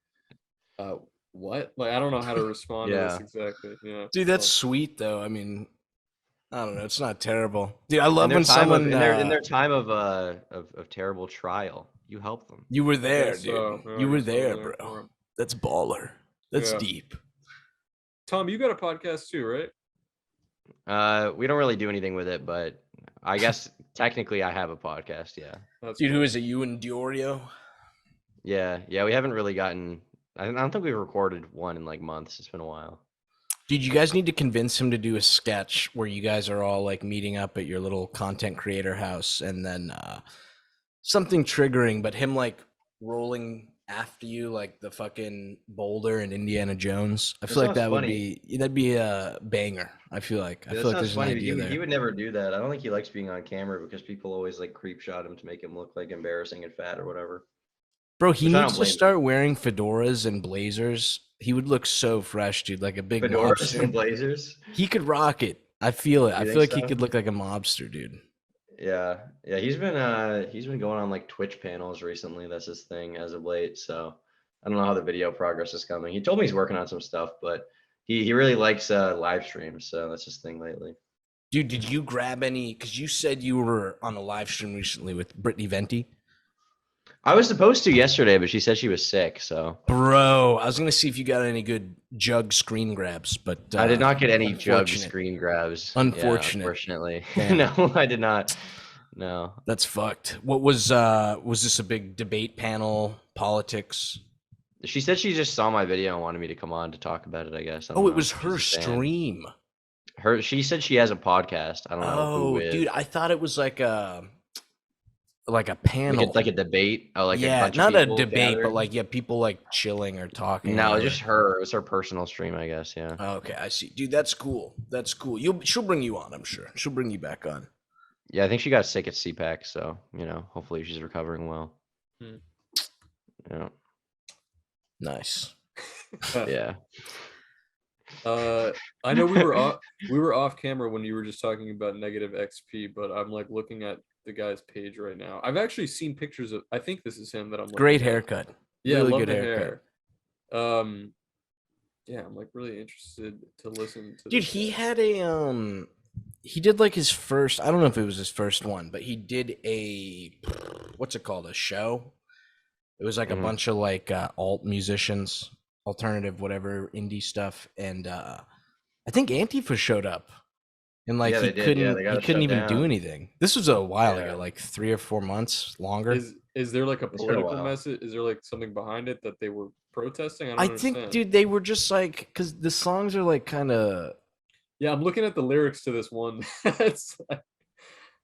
what? Like, I don't know how to respond to this exactly. Yeah. Dude, that's sweet though. I mean, I don't know. It's not terrible. Dude, I love when someone in their time of terrible trial, you help them. You were there, dude. So, you were there, bro. That's baller. That's deep. Tom, you got a podcast too, right? We don't really do anything with it, but I guess technically I have a podcast. Yeah. Dude, who is it? You and Diorio? Yeah. We haven't really gotten. I don't think we've recorded one in like months. It's been a while. Dude, you guys need to convince him to do a sketch where you guys are all like meeting up at your little content creator house, and then something triggering, but him like rolling after you like the fucking boulder in Indiana Jones. I feel like that'd be a banger. I feel like there's an idea there. He would never do that. I don't think he likes being on camera because people always like creep shot him to make him look like embarrassing and fat or whatever. Bro, he needs to start wearing fedoras and blazers. He would look so fresh, dude, like a big fedoras mobster. And blazers. He could rock it. I feel it. I feel like so? He could look like a mobster, dude. Yeah. He's been going on like Twitch panels recently. That's his thing as of late. So I don't know how the video progress is coming. He told me he's working on some stuff, but he really likes live streams. So that's his thing lately. Dude, did you grab any? Because you said you were on a live stream recently with Brittany Venti. I was supposed to yesterday, but she said she was sick. So, bro, I was gonna see if you got any good jug screen grabs, but I did not get any jug screen grabs. Unfortunately, no, I did not. No, that's fucked. What was this a big debate panel? Politics? She said she just saw my video and wanted me to come on to talk about it. I guess. It was her stream. She said she has a podcast. I don't know. Oh, dude, I thought it was like a panel, like a debate. Oh, like not a debate, but like people like chilling or talking. No, it's just her. It was her personal stream, I guess. Yeah. Okay, I see, dude. That's cool. That's cool. She'll bring you on. I'm sure she'll bring you back on. Yeah, I think she got sick at CPAC, so hopefully she's recovering well. Yeah. Nice. Yeah. I know we were off camera when you were just talking about negative XP, but I'm like looking at the guy's page right now. I've actually seen pictures of. I think this is him that I'm. Great haircut. Yeah, really good haircut. Yeah, I'm like really interested to listen to. Dude, he had a he did like his first. I don't know if it was his first one, but he did a what's it called? A show. It was like a bunch of like alt musicians, alternative, whatever, indie stuff, and I think Antifa showed up. And like he couldn't even do anything. This was a while ago, like 3 or 4 months longer. Is there like a political message? Is there like something behind it that they were protesting? I think, dude, they were just like, because the songs are like kind of. Yeah, I'm looking at the lyrics to this one. It's like,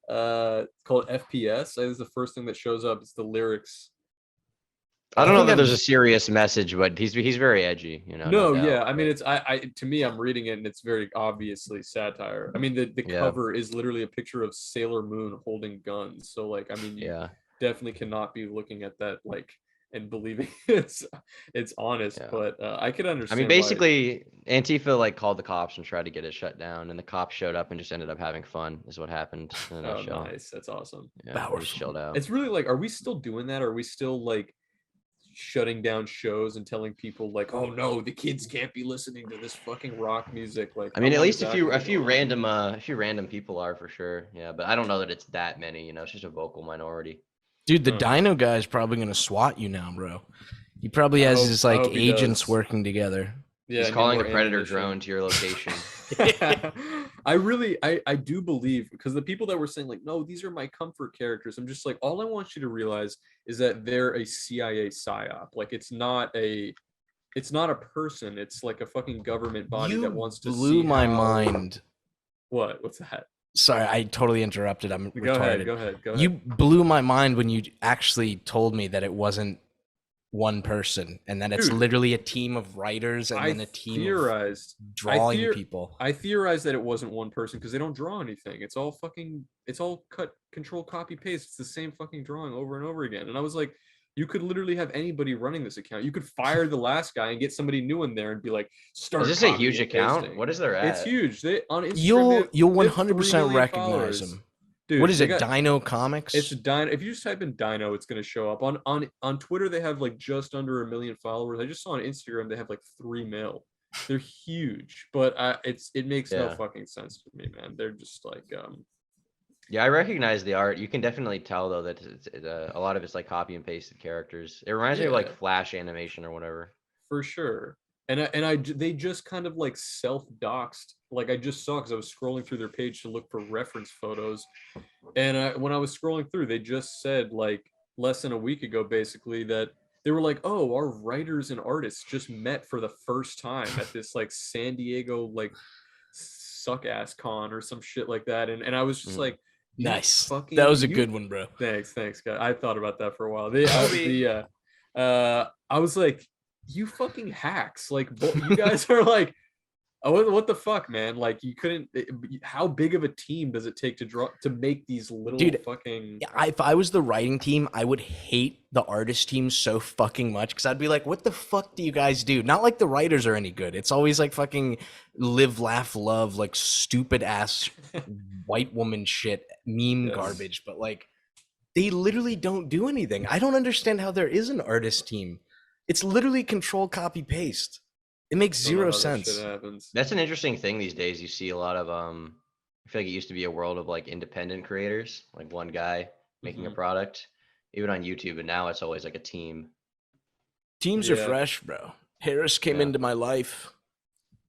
called FPS. It's the first thing that shows up. It's the lyrics. I don't know that there's a serious message, but he's very edgy, No, yeah. I mean, it's to me, I'm reading it and it's very obviously satire. I mean, the cover is literally a picture of Sailor Moon holding guns. So like, I mean, you definitely cannot be looking at that like and believing it's honest. Yeah. But I could understand. I mean, basically, Antifa like called the cops and tried to get it shut down, and the cops showed up and just ended up having fun. Is what happened. Nice. That's awesome. Yeah, just chilled out. It's really like, are we still doing that? Are we still like shutting down shows and telling people like, oh no, the kids can't be listening to this fucking rock music? Like, I mean, at least a few random people are for sure. Yeah, but I don't know that it's that many. It's just a vocal minority. Dude, the Dino guy is probably gonna SWAT you now, bro. He probably has his like agents working together. Yeah, he's calling a predator drone to your location. Yeah. I do believe, because the people that were saying like, no, these are my comfort characters, I'm just like, all I want you to realize is that they're a CIA psyop. Like it's not a person, it's like a fucking government body that You wants to blew see my how mind. what's that? Sorry, I totally interrupted. I'm Go retarded. ahead. You blew my mind when you actually told me that it wasn't one person and that it's Dude, literally a team of writers and then a team theorized, of drawing people. I theorized that it wasn't one person because they don't draw anything. It's all cut, control, copy, paste. It's the same fucking drawing over and over again. And I was like, you could literally have anybody running this account. You could fire the last guy and get somebody new in there and be like, start. Is this a copying huge and account? pasting. What is their ad? It's huge. They on Instagram. You'll they have 3 100% million recognize followers. them. Dude, What is they it? got- Dino Comics? It's Dino. If you just type in Dino, it's gonna show up. On Twitter, they have like just under 1 million followers. I just saw on Instagram they have like 3 mil. They're huge, but it makes no Yeah. fucking sense to me, man. They're just like Yeah, I recognize the art. You can definitely tell though that a lot of it's like copy and pasted characters. It reminds me of like Yeah. Flash animation or whatever. for sure. They just kind of like self-doxed. Like I just saw, because I was scrolling through their page to look for reference photos, and when I was scrolling through, they just said like less than a week ago, basically, that they were like, "Oh, our writers and artists just met for the first time at this like San Diego like suck ass con or some shit like that," and I was just like, "You nice. fucking, That was a you good one, bro. Thanks, guy. I thought about that for a while. I was like, you fucking hacks! Like, you guys are like, oh, what the fuck, man? Like, you couldn't. How big of a team does it take to make these little fucking? Yeah, if I was the writing team, I would hate the artist team so fucking much because I'd be like, what the fuck do you guys do? Not like the writers are any good. It's always like fucking live, laugh, love, like stupid ass white woman shit, meme garbage. But like, they literally don't do anything. I don't understand how there is an artist team. It's literally control, copy, paste. It makes zero sense. That's an interesting thing these days. You see a lot of I feel like it used to be a world of like independent creators, like one guy making a product, even on YouTube, and now it's always like a team. Teams are fresh, bro. Harris came into my life.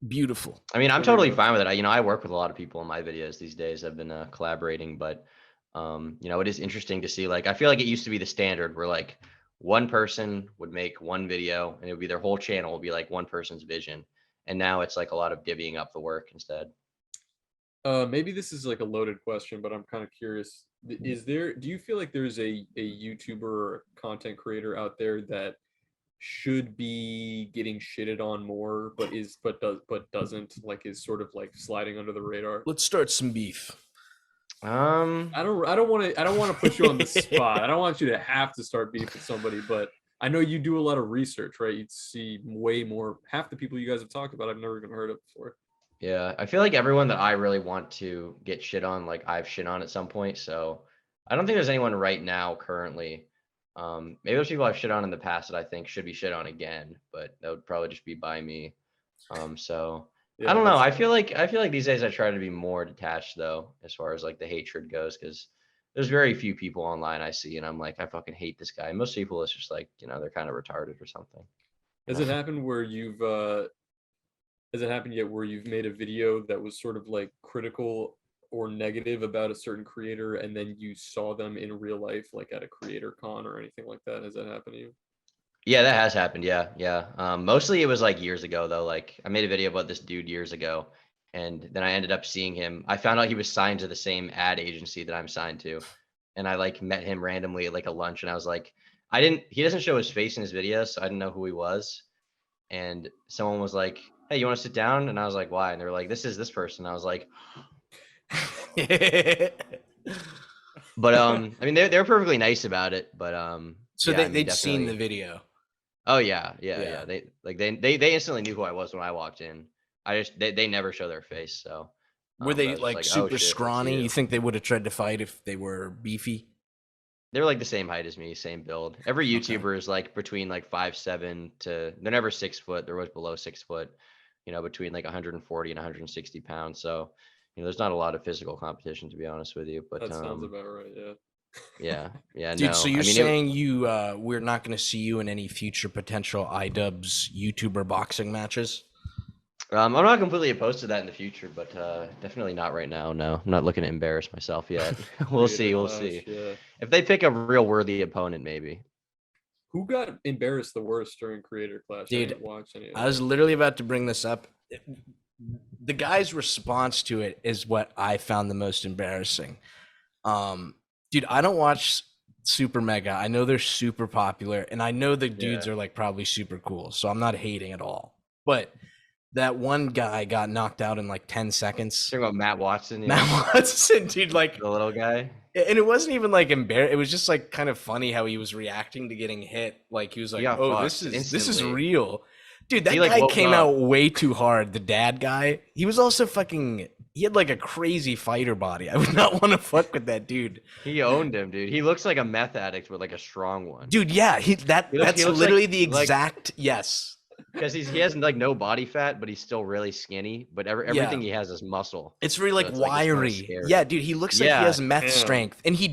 Beautiful. I mean, I'm totally fine with it. I work with a lot of people in my videos these days. I've been collaborating, but it is interesting to see. Like, I feel like it used to be the standard where like one person would make one video and it would be their whole channel would be like one person's vision. And now it's like a lot of divvying up the work instead. Maybe this is like a loaded question, but I'm kind of curious. Do you feel like there's a YouTuber or content creator out there that should be getting shitted on more, but doesn't, like, is sort of like sliding under the radar? Let's start some beef. I don't want to put you on the spot. I don't want you to have to start beef with somebody, but I know you do a lot of research, right? You'd see way more. Half the people you guys have talked about, I've never even heard of before. Yeah, I feel like everyone that I really want to get shit on, like I've shit on at some point. So I don't think there's anyone right now currently. Maybe there's people I've shit on in the past that I think should be shit on again, but that would probably just be by me. Yeah, I don't know. I feel like these days I try to be more detached though, as far as like the hatred goes, because there's very few people online I see and I'm like, I fucking hate this guy. Most people it's just like, they're kind of retarded or something. Has it happened where has it happened yet where you've made a video that was sort of like critical or negative about a certain creator and then you saw them in real life, like at a creator con or anything like that? Has that happened to you? Yeah, that has happened. Yeah. Mostly it was like years ago though. Like I made a video about this dude years ago and then I ended up seeing him. I found out he was signed to the same ad agency that I'm signed to. And I like met him randomly at like a lunch and I was like, he doesn't show his face in his videos, so I didn't know who he was. And someone was like, hey, you want to sit down? And I was like, why? And they were like, this is this person. I was like, but I mean, they're perfectly nice about it, but so yeah, they'd seen the video. Oh yeah. They instantly knew who I was when I walked in. They never show their face. So were they like super scrawny? You think they would have tried to fight if they were beefy? They're like the same height as me, same build. Every YouTuber is like between like 5'7" to, they're never 6 foot. They're always below 6 foot, between like 140 and 160 pounds. So, there's not a lot of physical competition, to be honest with you. But that sounds about right. Yeah. Yeah. Dude, no. so you're saying we're not going to see you in any future potential Idubbbz YouTuber boxing matches? I'm not completely opposed to that in the future, but definitely not right now. No, I'm not looking to embarrass myself yet. We'll see. We'll see. Yeah. If they pick a real worthy opponent, maybe. Who got embarrassed the worst during Creator Clash? Dude, I didn't watch any of I was that. literally about to bring this up. The guy's response to it is what I found the most embarrassing. Dude, I don't watch Super Mega. I know they're super popular, and I know the dudes are like probably super cool, so I'm not hating at all. But that one guy got knocked out in like 10 seconds. Talking about Matt Watson. Yeah. Matt Watson, dude, like the little guy. And it wasn't even like embarrassing. It was just like kind of funny how he was reacting to getting hit. Like he was like, "Oh, this is real." Dude, that guy came out way too hard. The dad guy. He was also fucking. He had like a crazy fighter body. I would not want to fuck with that dude. He owned him, dude. He looks like a meth addict with like a strong one. Dude, yeah, that's literally the exact yes. Because he has like no body fat, but he's still really skinny. But everything he has is muscle. It's really like wiry. Yeah, dude, he looks like he has meth strength, and he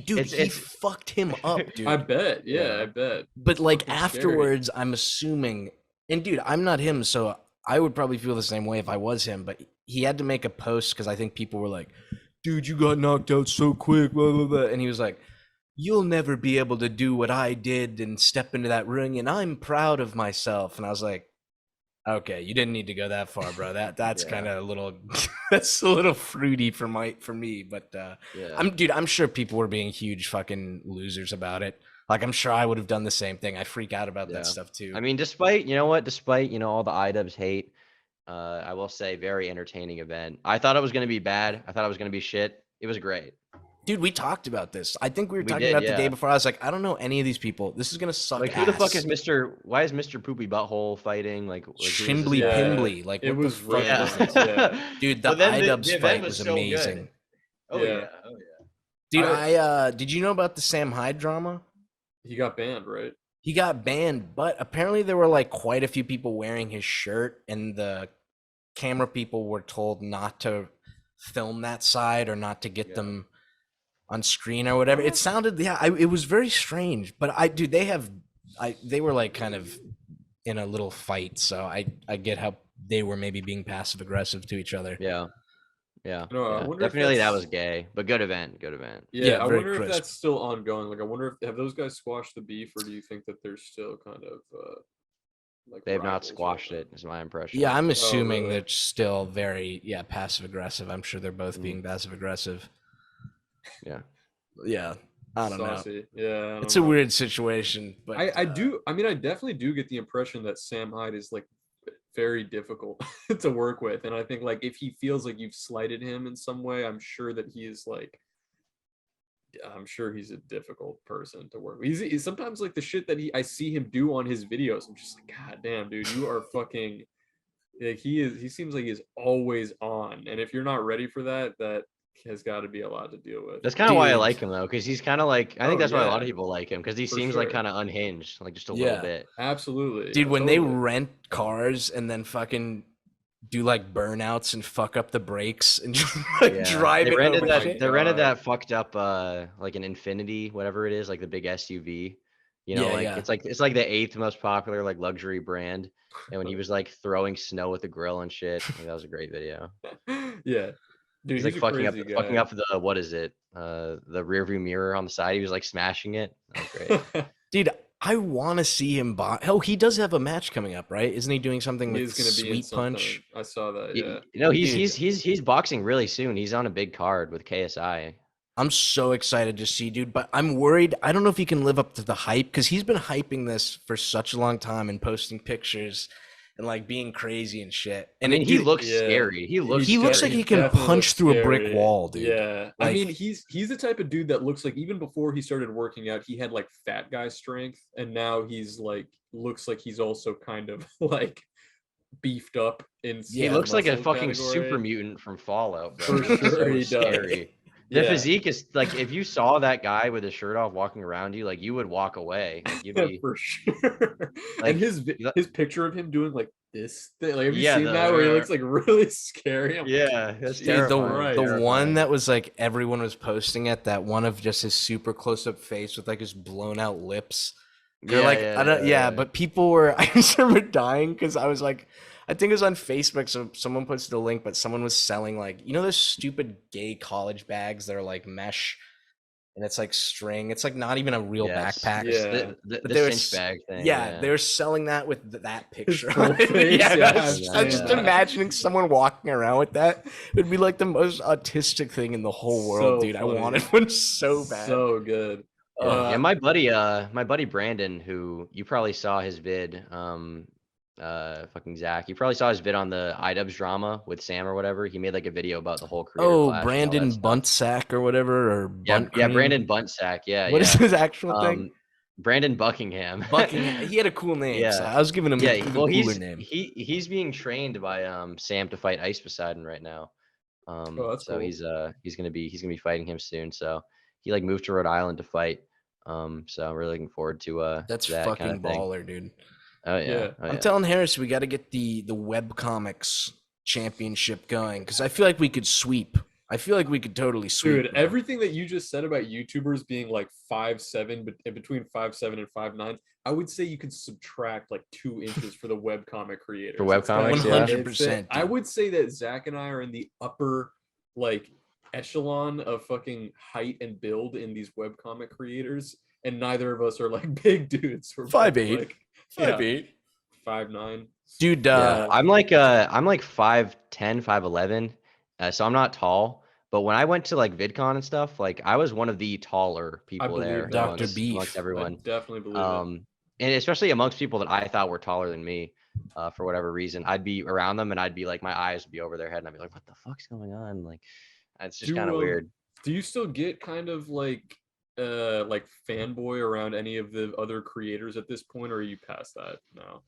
fucked him up, dude. I bet. Yeah, I bet. But like afterwards, I'm assuming, and dude, I'm not him, so I would probably feel the same way if I was him. But he had to make a post because I think people were like, "Dude, you got knocked out so quick," blah blah blah, and he was like, "You'll never be able to do what I did and step into that ring, and I'm proud of myself." And I was like, okay, you didn't need to go that far, bro. That's kind of a little that's a little fruity for me, but I'm sure people were being huge fucking losers about it. Like I'm sure I would have done the same thing. I freak out about that stuff too. I mean, despite all the Idubbbz hate, I will say very entertaining event. I thought it was going to be bad. I thought it was going to be shit. It was great. Dude, we talked about this. I think we were talking about the day before. I was like, I don't know any of these people. This is gonna suck. Like, who the fuck is Mr. Why is Mr. Poopy Butthole fighting? Like Shimbly Pimbly. Like it was dude. The Idubbbz fight was amazing. Oh dude. Did you know about the Sam Hyde drama? He got banned, right? He got banned, but apparently there were like quite a few people wearing his shirt, and the camera people were told not to film that side or not to get them on screen or whatever. It sounded, it was very strange, but they were like kind of in a little fight, so I get how they were maybe being passive aggressive to each other. Yeah. No, definitely that was gay, but good event. Yeah, I wonder if that's still ongoing. Like, I wonder if have those guys squashed the beef, or do you think that they're still kind of like they've not squashed it? Is my impression. Yeah, I'm assuming they're still very passive aggressive. I'm sure they're both being passive aggressive. Yeah, I don't know. Yeah, it's a weird situation, but I definitely do get the impression that Sam Hyde is like very difficult to work with, and I think like if he feels like you've slighted him in some way, I'm sure he's a difficult person to work with. He's sometimes like the shit that I see him do on his videos, I'm just like, God damn, dude, you are fucking like he seems like he's always on, and if you're not ready for that has got to be a lot to deal with. That's kind of why I like him though, because he's kind of like, I think that's why a lot of people like him, because he seems like kind of unhinged, like just a little bit. Absolutely, dude. When they rent cars and then fucking do like burnouts and fuck up the brakes and just like drive they it rented over that. They rented that fucked up like an Infinity, whatever it is, like the big SUV. It's like the 8th most popular like luxury brand. And when he was like throwing snow at the grill and shit, that was a great video. Yeah. Dude, he's like fucking up the what is it? The rear view mirror on the side. He was like smashing it. That was great. Dude, I want to see him he does have a match coming up, right? Isn't he doing something with Sweet Punch? I saw that. Yeah. He's boxing really soon. He's on a big card with KSI. I'm so excited to see, dude, but I'm worried. I don't know if he can live up to the hype, because he's been hyping this for such a long time and posting pictures and like being crazy and shit. And he looks scary. He looks like he can punch through a brick wall, dude. Yeah. Like, I mean, he's the type of dude that looks like, even before he started working out, he had like fat guy strength, and now he's like looks like he's also kind of like beefed up in he looks like a fucking super mutant from Fallout, bro. For sure, he does. The physique is like, if you saw that guy with his shirt off walking around you, like you would walk away. Like, you'd be, for sure. Like, and his picture of him doing like this thing, like have you seen that where he looks like really scary? That's terrifying. The one that was like everyone was posting it, that one of just his super close up face with like his blown out lips. But people were I just remember dying because I I think it was on Facebook. So someone posted a link, but someone was selling like, you know, those stupid gay college bags that are like mesh and it's like string. It's like not even a real Yes. backpack. Yeah. But The they were cinch bag thing. yeah, they were selling that with that picture. full on it. face, Yeah, yeah, I was I've just seen that. imagining someone walking around with that. It'd be like the most autistic thing in the whole world, So dude. funny. I wanted one so bad. So good. Yeah, my buddy Brandon, who you probably saw his vid, fucking Zach, you probably saw his vid on the Idubbbz drama with Sam or whatever. He made like a video about the whole creator clash and all Brandon that stuff. Buntsack or whatever, or Yeah, Bunt yeah, Cream. Brandon Buntsack. Yeah, What is yeah. his actual thing? Brandon Buckingham. Buckingham. He had a cool name. Yeah. So I was giving him Yeah, an even well, cooler name. he's being trained by Sam to fight Ice Poseidon right now. That's so cool. he's gonna be fighting him soon. So he like moved to Rhode Island to fight. So I'm really looking forward to That's that fucking kind of thing. baller, dude. Oh yeah. Yeah. Oh, I'm yeah. telling Harris we got to get the Webcomics championship going because I feel like we could sweep. I feel like we could totally sweep. Dude, bro. everything that you just said about YouTubers being like 5'7", but between 5'7" and 5'9", I would say you could subtract like 2 inches for the webcomic creators. For webcomics, yeah. 100%. I would say that Zach and I are in the upper like echelon of fucking height and build in these webcomic creators, and neither of us are like big dudes. We're both, 5'8", like, 5'8". 5'9". Dude. Yeah, I'm like 5'10", 5'11", so I'm not tall. But when I went to like VidCon and stuff, like I was one of the taller people believe there that. Dr. amongst Beef. everyone. I definitely believe it. And especially amongst people that I thought were taller than me, for whatever reason, I'd be around them and I'd be like, my eyes would be over their head and I'd be like, what the fuck's going on? Like, it's just kind of weird. Do you still get kind of like fanboy around any of the other creators at this point, or are you past that now?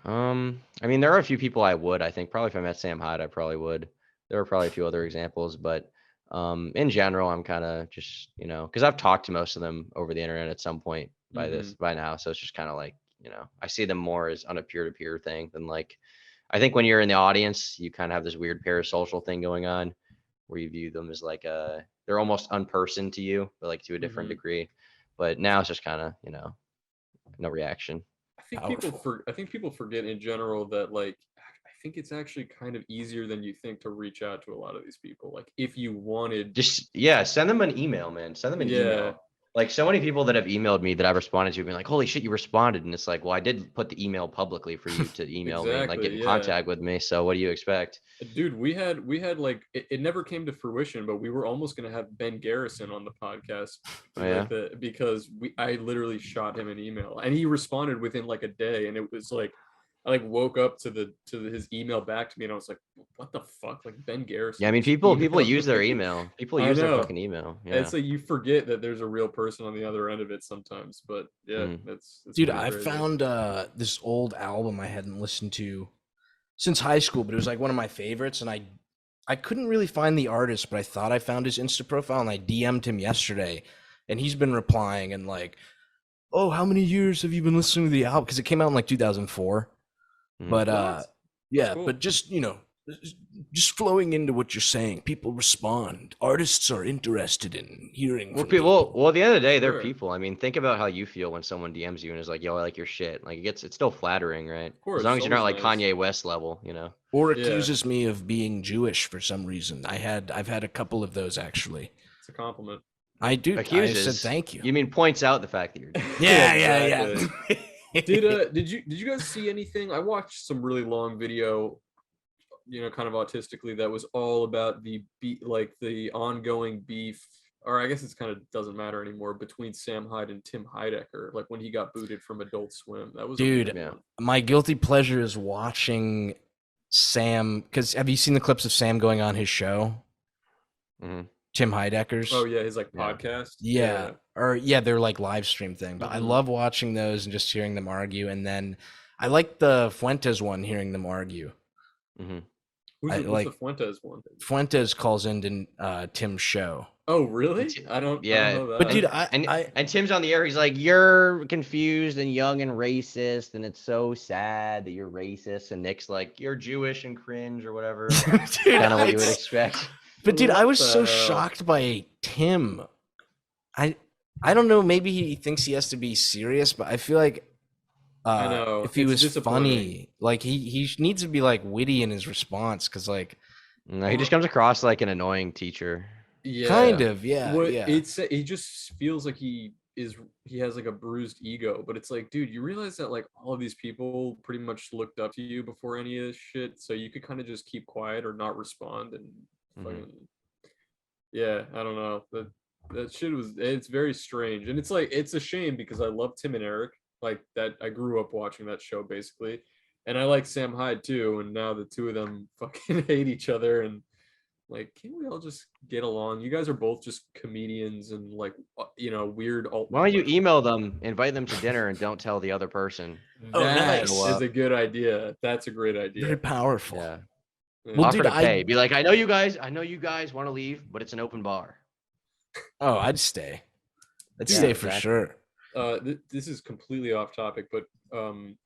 I mean, there are a few people I would, I think probably if I met Sam Hyde, I probably would. There are probably a few other examples, but in general, I'm kind of just, you know, because I've talked to most of them over the internet at some point by now. So it's just kind of like, you know, I see them more as on a peer-to-peer thing than like, I think when you're in the audience, you kind of have this weird parasocial thing going on where you view them as like they're almost unpersoned to you, but like to a different degree. But now it's just kind of, you know, no reaction. I think people forget in general that like I think it's actually kind of easier than you think to reach out to a lot of these people. Like if you wanted, just send them an email, man. Send them an email. Like so many people that have emailed me that I've responded to being like, holy shit, you responded. And it's like, well, I did put the email publicly for you to email me and like get in contact with me. So what do you expect? Dude, we had like, it never came to fruition, but we were almost going to have Ben Garrison on the podcast because I literally shot him an email and he responded within like a day. And it was like, I like woke up to his email back to me and I was like, what the fuck? Like Ben Garrison. Yeah, I mean, people use their email. People use their fucking email. Yeah. It's like you forget that there's a real person on the other end of it sometimes. But yeah, that's dude, I found this old album I hadn't listened to since high school, but it was like one of my favorites, and I couldn't really find the artist, but I thought I found his Insta profile, and I DM'd him yesterday, and he's been replying and like, oh, how many years have you been listening to the album? Because it came out in like 2004. But cool. But just, you know, just flowing into what you're saying, people respond. Artists are interested in hearing from people. Well, at the end of the day, they're people. I mean, think about how you feel when someone DMs you and is like, yo, I like your shit. Like it's still flattering, right? Of course, as long as you're not like Kanye West level, you know. Or accuses me of being Jewish for some reason. I've had a couple of those actually. It's a compliment. I do. Accuses. I said thank you. You mean points out the fact that you're Jewish. Yeah. Did you guys see anything? I watched some really long video, you know, kind of autistically, that was all about the ongoing beef, or I guess it's kind of doesn't matter anymore, between Sam Hyde and Tim Heidecker, like when he got booted from Adult Swim. That was my guilty pleasure is watching Sam, because have you seen the clips of Sam going on his show? Tim Heidecker's. Oh yeah, his like podcast. They're like live stream thing. But I love watching those and just hearing them argue. And then I like the Fuentes one, hearing them argue. Who's the Fuentes one? Fuentes calls into Tim's show. Oh really? I don't know that. But dude, and Tim's on the air. He's like, "You're confused and young and racist, and it's so sad that you're racist." And Nick's like, "You're Jewish and cringe or whatever." Kind of what you would expect. But dude, I was so shocked by Tim. I don't know, maybe he thinks he has to be serious, but I feel like I know. if he It's was disappointing. funny. Like he needs to be like witty in his response, because like No, he just comes across like an annoying teacher. Yeah. kind of, yeah, What yeah. it just feels like he has like a bruised ego, but it's like, dude, you realize that like all of these people pretty much looked up to you before any of this shit, so you could kind of just keep quiet or not respond and fucking yeah, I don't know. That shit it's very strange. And it's like it's a shame because I love Tim and Eric. Like that I grew up watching that show basically. And I like Sam Hyde too, and now the two of them fucking hate each other and like, can't we all just get along? You guys are both just comedians and like, weird alt. Why don't you email them, invite them to dinner, and don't tell the other person? Oh, That nice. is a good idea. That's a great Very idea. powerful. Yeah. Yeah. Well, Offer dude, to pay. Be like, I know you guys want to leave, but it's an open bar. Oh, I'd stay. I'd Yeah, stay for exactly. sure. This is completely off topic, but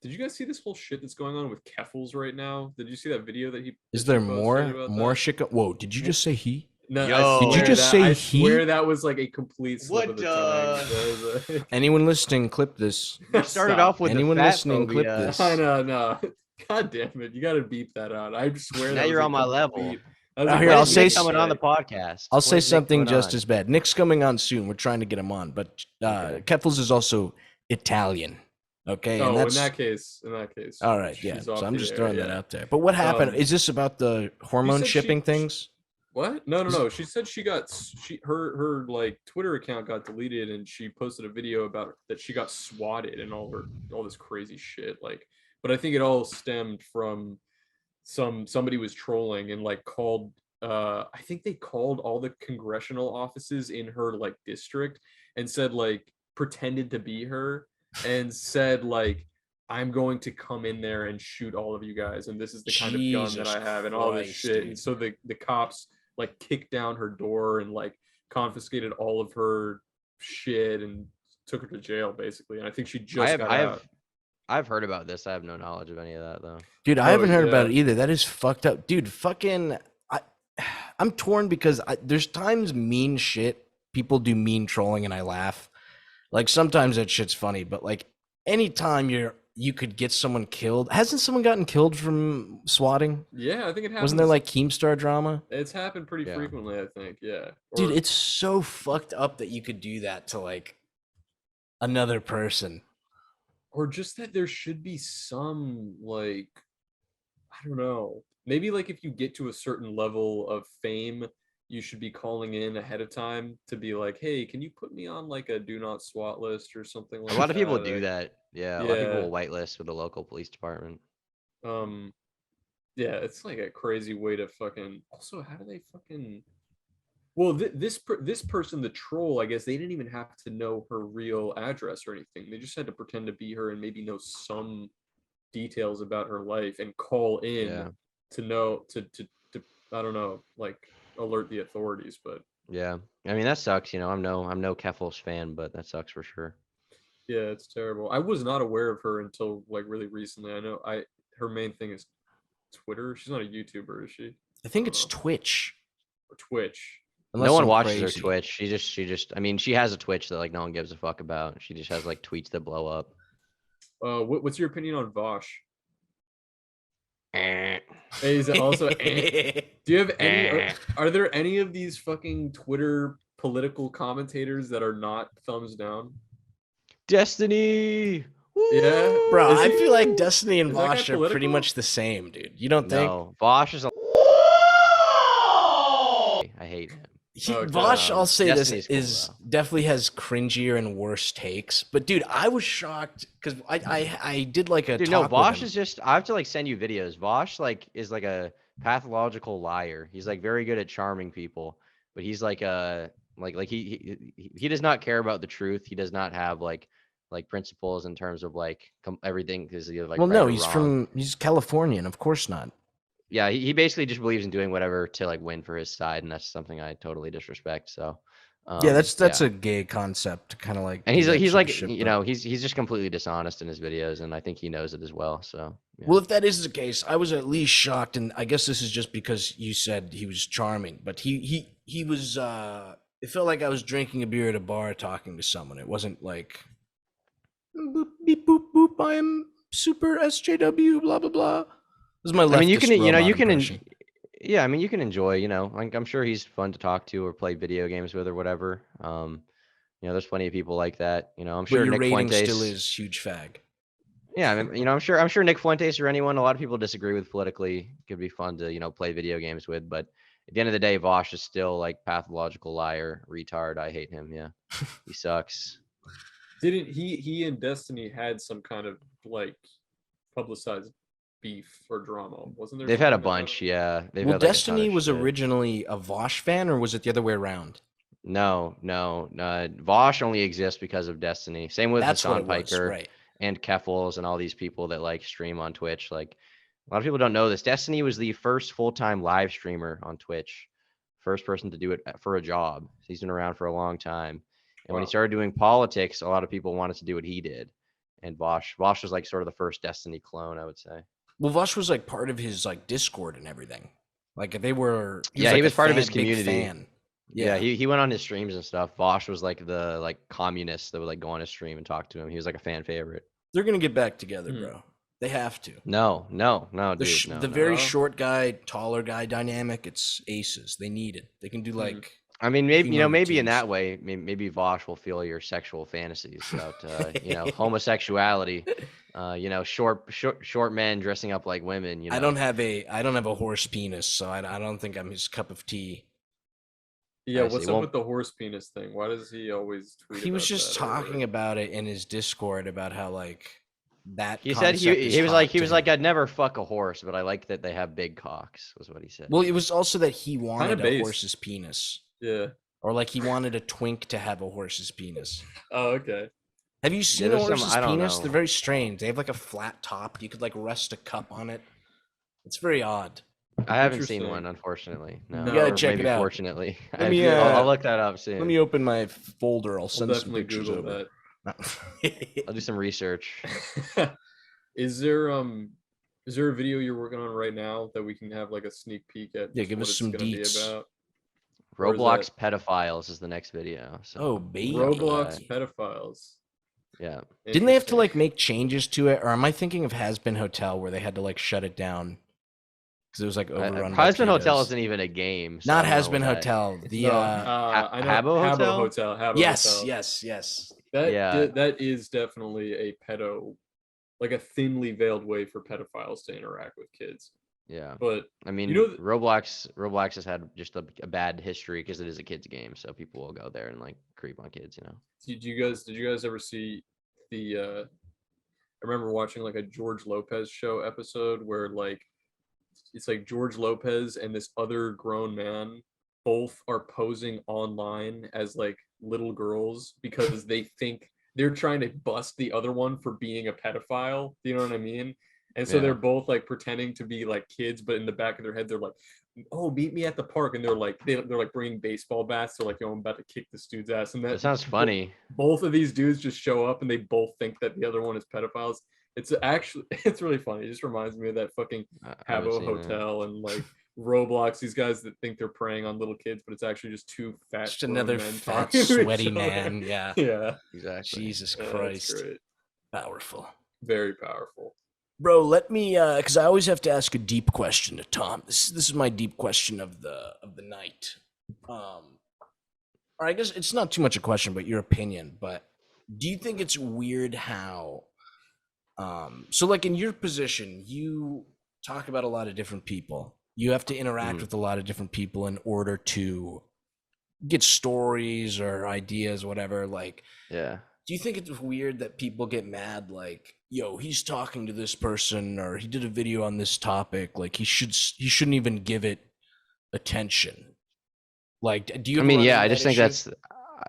did you guys see this whole shit that's going on with Keffals right now? Did you see that video that he? Is that there he posted more about that? shit? Whoa, did you just say he? No, Yo. Did you just say I he? swear that was like a complete slip What, of the tongue. That was Anyone listening, clip this. You started Stop. off with Anyone the listening, clip fatphobia. this. I know, no. God damn it! You got to beep that out. I swear. Now that was you're a on my level. complete- that was Oh, a here, When I'll is say Nick coming on the podcast? I'll When say is Nick something coming just on? as bad. Nick's coming on soon. We're trying to get him on, but Okay. Keffals is also Italian. Okay, Oh, and that's in that case. all right. Yeah, she's so off I'm the just air, throwing that yeah. out there. But what happened? Is this about the hormone said shipping she- things? What? No. She said her like Twitter account got deleted, and she posted a video about that she got swatted and all this crazy shit. Like, but I think it all stemmed from somebody was trolling and like called. I think they called all the congressional offices in her like district and said like pretended to be her and said like, I'm going to come in there and shoot all of you guys, and this is the kind of gun that Jesus I have and all this Christ, shit. dude. And so the cops like kicked down her door and like confiscated all of her shit and took her to jail basically. And I think she just got out. I've heard about this. I have no knowledge of any of that though. Dude, I haven't heard about it yeah. either. That is fucked up. Dude, fucking I'm torn because there's times mean shit. People do mean trolling and I laugh. Like sometimes that shit's funny, but like anytime you could get someone killed. Hasn't someone gotten killed from swatting? Yeah, I think it happened. Wasn't there like Keemstar drama? It's happened pretty Yeah. frequently, I think. Yeah. Dude, Or- it's so fucked up that you could do that to like another person. or just that there should be some like, I don't know, maybe like if you get to a certain level of fame, you should be calling in ahead of time to be like, hey, can you put me on like a do not SWAT list or something like A that? lot of people do that. Yeah, a lot of people Yeah. will whitelist with the local police department. Yeah, it's like a crazy way to fucking. Also, how do they fucking? Well, this person, the troll, I guess they didn't even have to know her real address or anything. They just had to pretend to be her and maybe know some details about her life and call in Yeah. to know to I don't know, like alert the authorities. But Yeah, I mean that sucks. You know, I'm no Keffals fan, but that sucks for sure. yeah, it's terrible. I was not aware of her until like really recently. I know her main thing is Twitter. She's not a YouTuber, is she? I think it's Twitch. Or Twitch. Unless No one I'm watches her crazy. Twitch. She just. I mean, she has a Twitch that like no one gives a fuck about. She just has like tweets that blow up. What's your opinion on Vosh? Eh. Is it also? Do you have any? Eh. Are there any of these fucking Twitter political commentators that are not thumbs down? Destiny. Yeah, Woo! Bro, Is I he- feel like Destiny and is that guy Vosh are pretty political? much the same, dude. You don't think? No, Vosh is. I hate him. Okay. Vosh, I'll say Destiny's this, cool, is though. definitely has cringier and worse takes. But dude, I was shocked because I did like a Dude, talk no, with Vosh him. is just. I have to like send you videos. Vosh like is like a pathological liar. He's like very good at charming people, but he's like he does not care about the truth. He does not have like principles in terms of like everything because he like well, right no, or he's wrong. he's Californian, of course not. Yeah, he basically just believes in doing whatever to like win for his side, and that's something I totally disrespect. So Yeah, that's yeah. a gay concept to kind of like. And do that he's sort like of shit, you but- know he's just completely dishonest in his videos, and I think he knows it as well. So yeah. Well, if that is the case, I was at least shocked, and I guess this is just because you said he was charming, but he was. It felt like I was drinking a beer at a bar talking to someone. It wasn't like boop beep boop boop. I'm super SJW, blah blah blah. This is my leftist I mean, you can, you know, robot you can, impression. yeah, I mean, you can enjoy, you know, like, I'm sure he's fun to talk to or play video games with or whatever. You know, there's plenty of people like that. You know, I'm But sure your Nick rating still Fuentes. is huge fag. Yeah, I mean, you know, I'm sure Nick Fuentes or anyone a lot of people disagree with politically could be fun to, you know, play video games with. But at the end of the day, Vosh is still like pathological liar, retard. I hate him. Yeah, he sucks. Didn't he and Destiny had some kind of like publicized beef or drama? Wasn't there? They've had a something that bunch. Yeah, they've Well, had like a ton Destiny of was shit. originally a Vosh fan, or was it the other way around? No. Vosh only exists because of Destiny. Same with That's what Hassan it was, Piker right? and Keffals and all these people that like stream on Twitch. Like a lot of people don't know this. Destiny was the first full-time live streamer on Twitch. First person to do it for a job. He's been around for a long time. And when he Wow. started doing politics, a lot of people wanted to do what he did. And Vosh was like sort of the first Destiny clone, I would say. Well, Vosh was like part of his like Discord and everything. Like they were. Yeah, like, he a was part of fan, his big community. fan. Yeah, he went on his streams and stuff. Vosh was like the like communist that would like go on his stream and talk to him. He was like a fan favorite. They're gonna get back together, Hmm. bro. They have to. No, The, dude, no. the very No. short guy, taller guy dynamic. It's aces. They need it. They can do like. I mean, maybe, you know, female maybe in routines. that way, maybe Vosh will feel your sexual fantasies about, you know, homosexuality. You know, short men dressing up like women. You know, I don't have a horse penis, so I don't think I'm his cup of tea. Yeah, I what's see. up Well- with the horse penis thing? Why does he always tweet? He was about just that or talking whatever? about it in his Discord about how like that. He said concept is he was hot like to him. I'd never fuck a horse, but I like that they have big cocks. Was what he said. Well, it was also that he wanted a based. horse's penis, Yeah. or like he wanted a twink to have a horse's penis. Oh, okay. Have you seen a there's some- horse's I don't penis? know. They're very strange. They have like a flat top. You could like rest a cup on it. It's very odd. I haven't seen Interesting. one, unfortunately. No, You gotta or check it maybe out. Fortunately, Let me, I'll look that up soon. Let me open my folder. I'll I'll send some definitely pictures Google over. that. I'll do some research. Is there a video you're working on right now that we can have like a sneak peek at? Yeah, give what us it's some gonna be deets. about? Or is Roblox pedophiles is the next video. So Oh, baby. Roblox pedophiles. yeah. Didn't they have to Interesting. like make changes to it, or am I thinking of Has Been Hotel where they had to like shut it down because it was like overrun? by Husband Hotel pedos? isn't even a game. So I Not don't Has know Been that- Hotel. The No, Ha- I know Habbo Hotel? Habbo yes, Hotel. yes. That Yeah. that is definitely a pedo, like a thinly veiled way for pedophiles to interact with kids. Yeah. But I mean, know th- Roblox has had just a bad history because it is a kids game, so people will go there and like creep on kids. You know. did you guys ever see the? I remember watching like a George Lopez show episode where like it's like George Lopez and this other grown man both are posing online as like little girls because they think they're trying to bust the other one for being a pedophile. Do you know what I mean? And so Yeah. they're both like pretending to be like kids, but in the back of their head, they're like, "Oh, meet me at the park," and they're like bringing baseball bats. They're like, "Yo, I'm about to kick this dude's ass." And That sounds funny. Both of these dudes just show up, and they both think that the other one is pedophiles. It's actually it's really funny. It just reminds me of that fucking I haven't Habbo seen that. Hotel and like Roblox. These guys that think they're preying on little kids, but it's actually just two fat, Just grown another men fat, talking to each sweaty other. man. Yeah. Yeah, Exactly. Jesus that's Christ. great. Powerful. Very powerful. Bro, let me because I always have to ask a deep question to Tom. This is my deep question of the night. Or I guess it's not too much a question, but your opinion. But do you think it's weird how so like in your position, you talk about a lot of different people. You have to interact with a lot of different people in order to get stories or ideas, whatever. Like, Yeah. do you think it's weird that people get mad like, yo, he's talking to this person or he did a video on this topic, like he shouldn't even give it attention? Like, do you I ever mean, run yeah. into I just that think issue?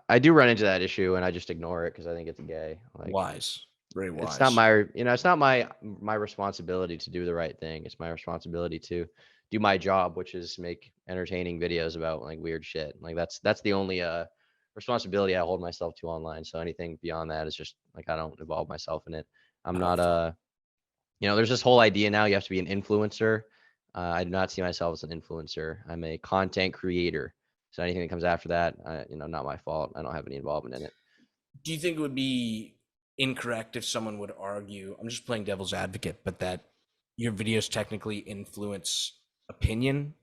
I do run into that issue, and I just ignore it because I think it's gay. Like, Wise. Very wise. it's not my, it's not my responsibility to do the right thing. It's my responsibility to do my job, which is make entertaining videos about like weird shit. Like that's the only responsibility I hold myself to online. So anything beyond that is just like I don't involve myself in it. I'm not there's this whole idea now you have to be an influencer. I do not see myself as an influencer. I'm a content creator. So anything that comes after that, not my fault. I don't have any involvement in it. Do you think it would be incorrect if someone would argue, I'm just playing devil's advocate, but that your videos technically influence opinion?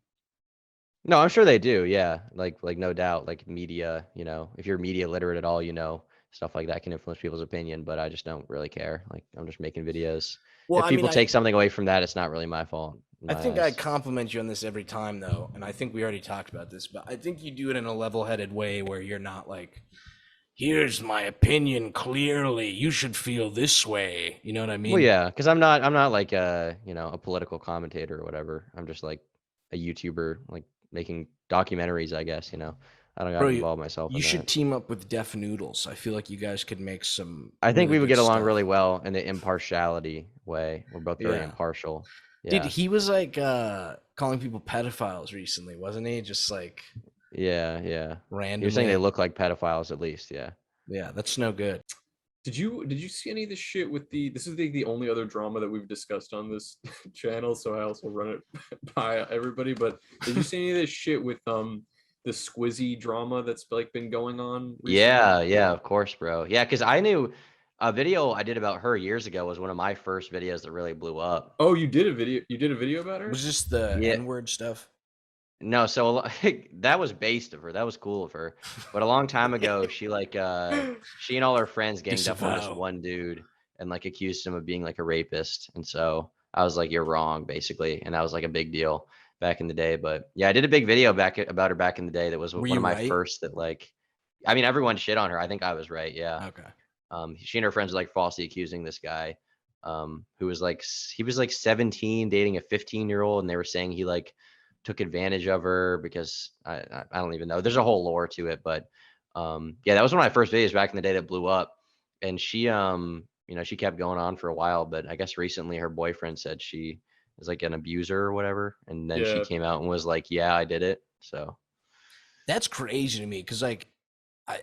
No, I'm sure they do. Yeah, like no doubt. Like media, you know, if you're media literate at all, you know, stuff like that can influence people's opinion. But I just don't really care. Like I'm just making videos. Well, If I mean, people take something away from that, it's not really my fault. In I my think I eyes. compliment you on this every time, though, and I think we already talked about this, but I think you do it in a level-headed way where you're not like, "Here's my opinion clearly. You should feel this way." You know what I mean? Well, yeah, because I'm not like a a political commentator or whatever. I'm just like a YouTuber, like making documentaries, I guess. I don't got Bro, to you, involve myself you in should that. team up with Deaf Noodles. I feel like you guys could make some I think really we would good get along stuff. really well in the impartiality way. We're both very Yeah. impartial. Dude, Yeah, he was like calling people pedophiles recently, wasn't he? Just like yeah. You're randomly. saying they look like pedophiles, at least, yeah. Yeah, that's no good. Did you see any of this shit with this is the only other drama that we've discussed on this channel, so I also run it by everybody, but did you see any of this shit with the Squizzy drama that's like been going on recently? Yeah, of course, bro. Yeah, because I knew a video I did about her years ago was one of my first videos that really blew up. Oh, you did a video about her? Was this the Yeah. N-word stuff? No, so that was based of her. That was cool of her. But a long time ago, she she and all her friends ganged up on this Disavow. one dude and like accused him of being like a rapist. And so I was like, "You're wrong," basically. And that was like a big deal back in the day. But yeah, I did a big video about her back in the day. That was Were one you of my right? first that I mean, everyone shit on her. I think I was right. Yeah. Okay. She and her friends were like falsely accusing this guy, who was he was like 17 dating a 15-year-old, and they were saying he like took advantage of her because I don't even know. There's a whole lore to it, but yeah, that was one of my first videos back in the day that blew up. And she she kept going on for a while, but I guess recently her boyfriend said she is like an abuser or whatever, and then she Yeah. came out and was like, "Yeah, I did it." So That's crazy to me because, like,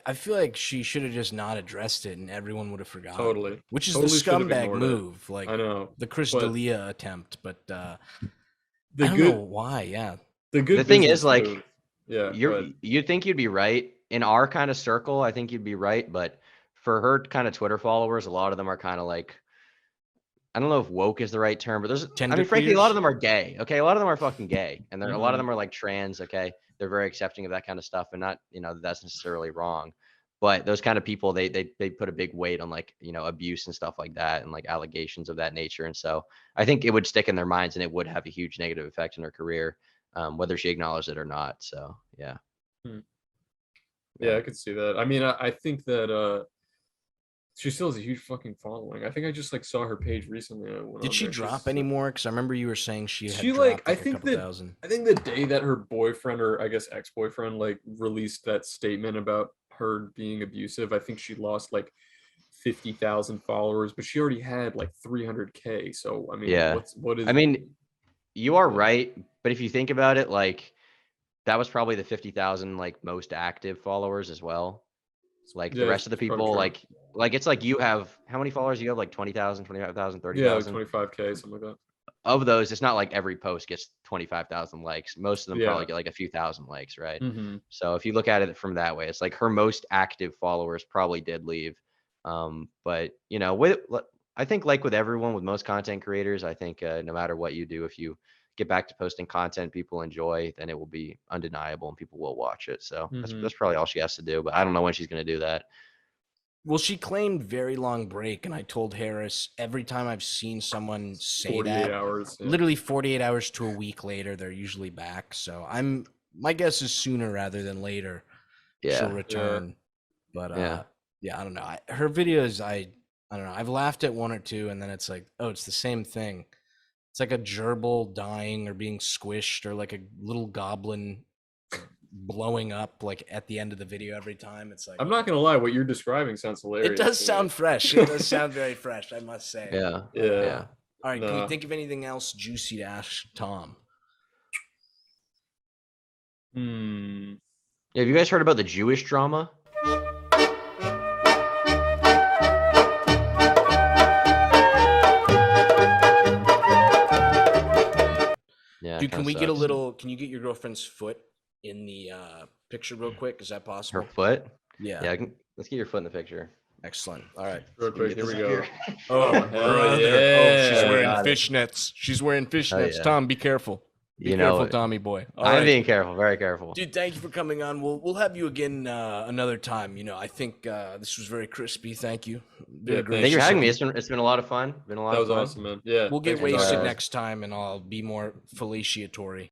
I feel like she should have just not addressed it and everyone would have forgotten. Totally. Which is Totally the should have scumbag ignored it. move. Like, I know. the Chris but D'Elia attempt, but I The don't know good why. Yeah. the good the thing business is, like, move. Yeah, you'd think you'd be right in our kind of circle. I think you'd be right, but for her kind of Twitter followers, a lot of them are kind of like, I don't know if woke is the right term, but I mean, frankly, a lot of them are gay. Okay, a lot of them are fucking gay, and a lot of them are like trans. Okay, they're very accepting of that kind of stuff, and not that's necessarily wrong. But those kind of people, they put a big weight on like abuse and stuff like that, and like allegations of that nature. And so I think it would stick in their minds, and it would have a huge negative effect on her career, whether she acknowledged it or not. So yeah. Yeah, I could see that. I mean, I think that she still has a huge fucking following. I think I just like saw her page recently. Did she drop anymore? Because I remember you were saying she had She dropped I a think couple that thousand. I think the day that her boyfriend, or I guess ex-boyfriend, like released that statement about her being abusive, I think she lost like 50,000 followers, but she already had like 300K. So I mean, Yeah. what is? I mean, you are right, but if you think about it, like that was probably the 50,000 like most active followers as well. Like the Yeah, rest of the it's probably people, true. like it's like you have how many followers do you have? Like 20,000, 25,000, Yeah, like 30,000. 25K, something like that. Of those, it's not like every post gets 25,000 likes. Most of them probably Yeah. get like a few thousand likes, right? Mm-hmm. So if you look at it from that way, it's like her most active followers probably did leave. But I think like with everyone, with most content creators, I think no matter what you do, if you get back to posting content people enjoy, then it will be undeniable and people will watch it. So that's probably all she has to do. But I don't know when she's going to do that. Well, she claimed very long break, and I told Harris every time I've seen someone say 48 that, hours. Yeah. literally 48 hours to a week later, they're usually back. So my guess is sooner rather than later she'll Yeah. return. But Yeah. I don't know. Her videos, I don't know. I've laughed at one or two, and then it's like, oh, it's the same thing. It's like a gerbil dying or being squished, or like a little goblin blowing up like at the end of the video every time. It's like, I'm not gonna lie, what you're describing sounds hilarious. it does to me. sound fresh. It does sound very fresh, I must say. Yeah. Yeah. All right, can Nah. we think of anything else juicy to ask Tom? Hmm. Have you guys heard about the Jewish drama? Yeah. Dude, can we get a sucks. little? Can you get your girlfriend's foot in the picture real quick? Is that possible? Her foot? Yeah. Yeah. Let's get your foot in the picture. Excellent. All right. Real quick, here we go. Oh, hell brother. yeah. Oh, she's wearing Got it. fishnets. She's wearing fishnets. yeah. Tom, be careful. Be You know careful, it. Tommy boy. All I'm right. being careful, very careful. Dude, thank you for coming on. We'll have you again another time. I think this was very crispy. Thank you. Very Yeah, gracious Thank you for of having me. you. It's been a lot of fun. Been a lot That of was fun. awesome, man. Yeah. We'll get thanks for wasted talking. next time, and I'll be more feliciatory.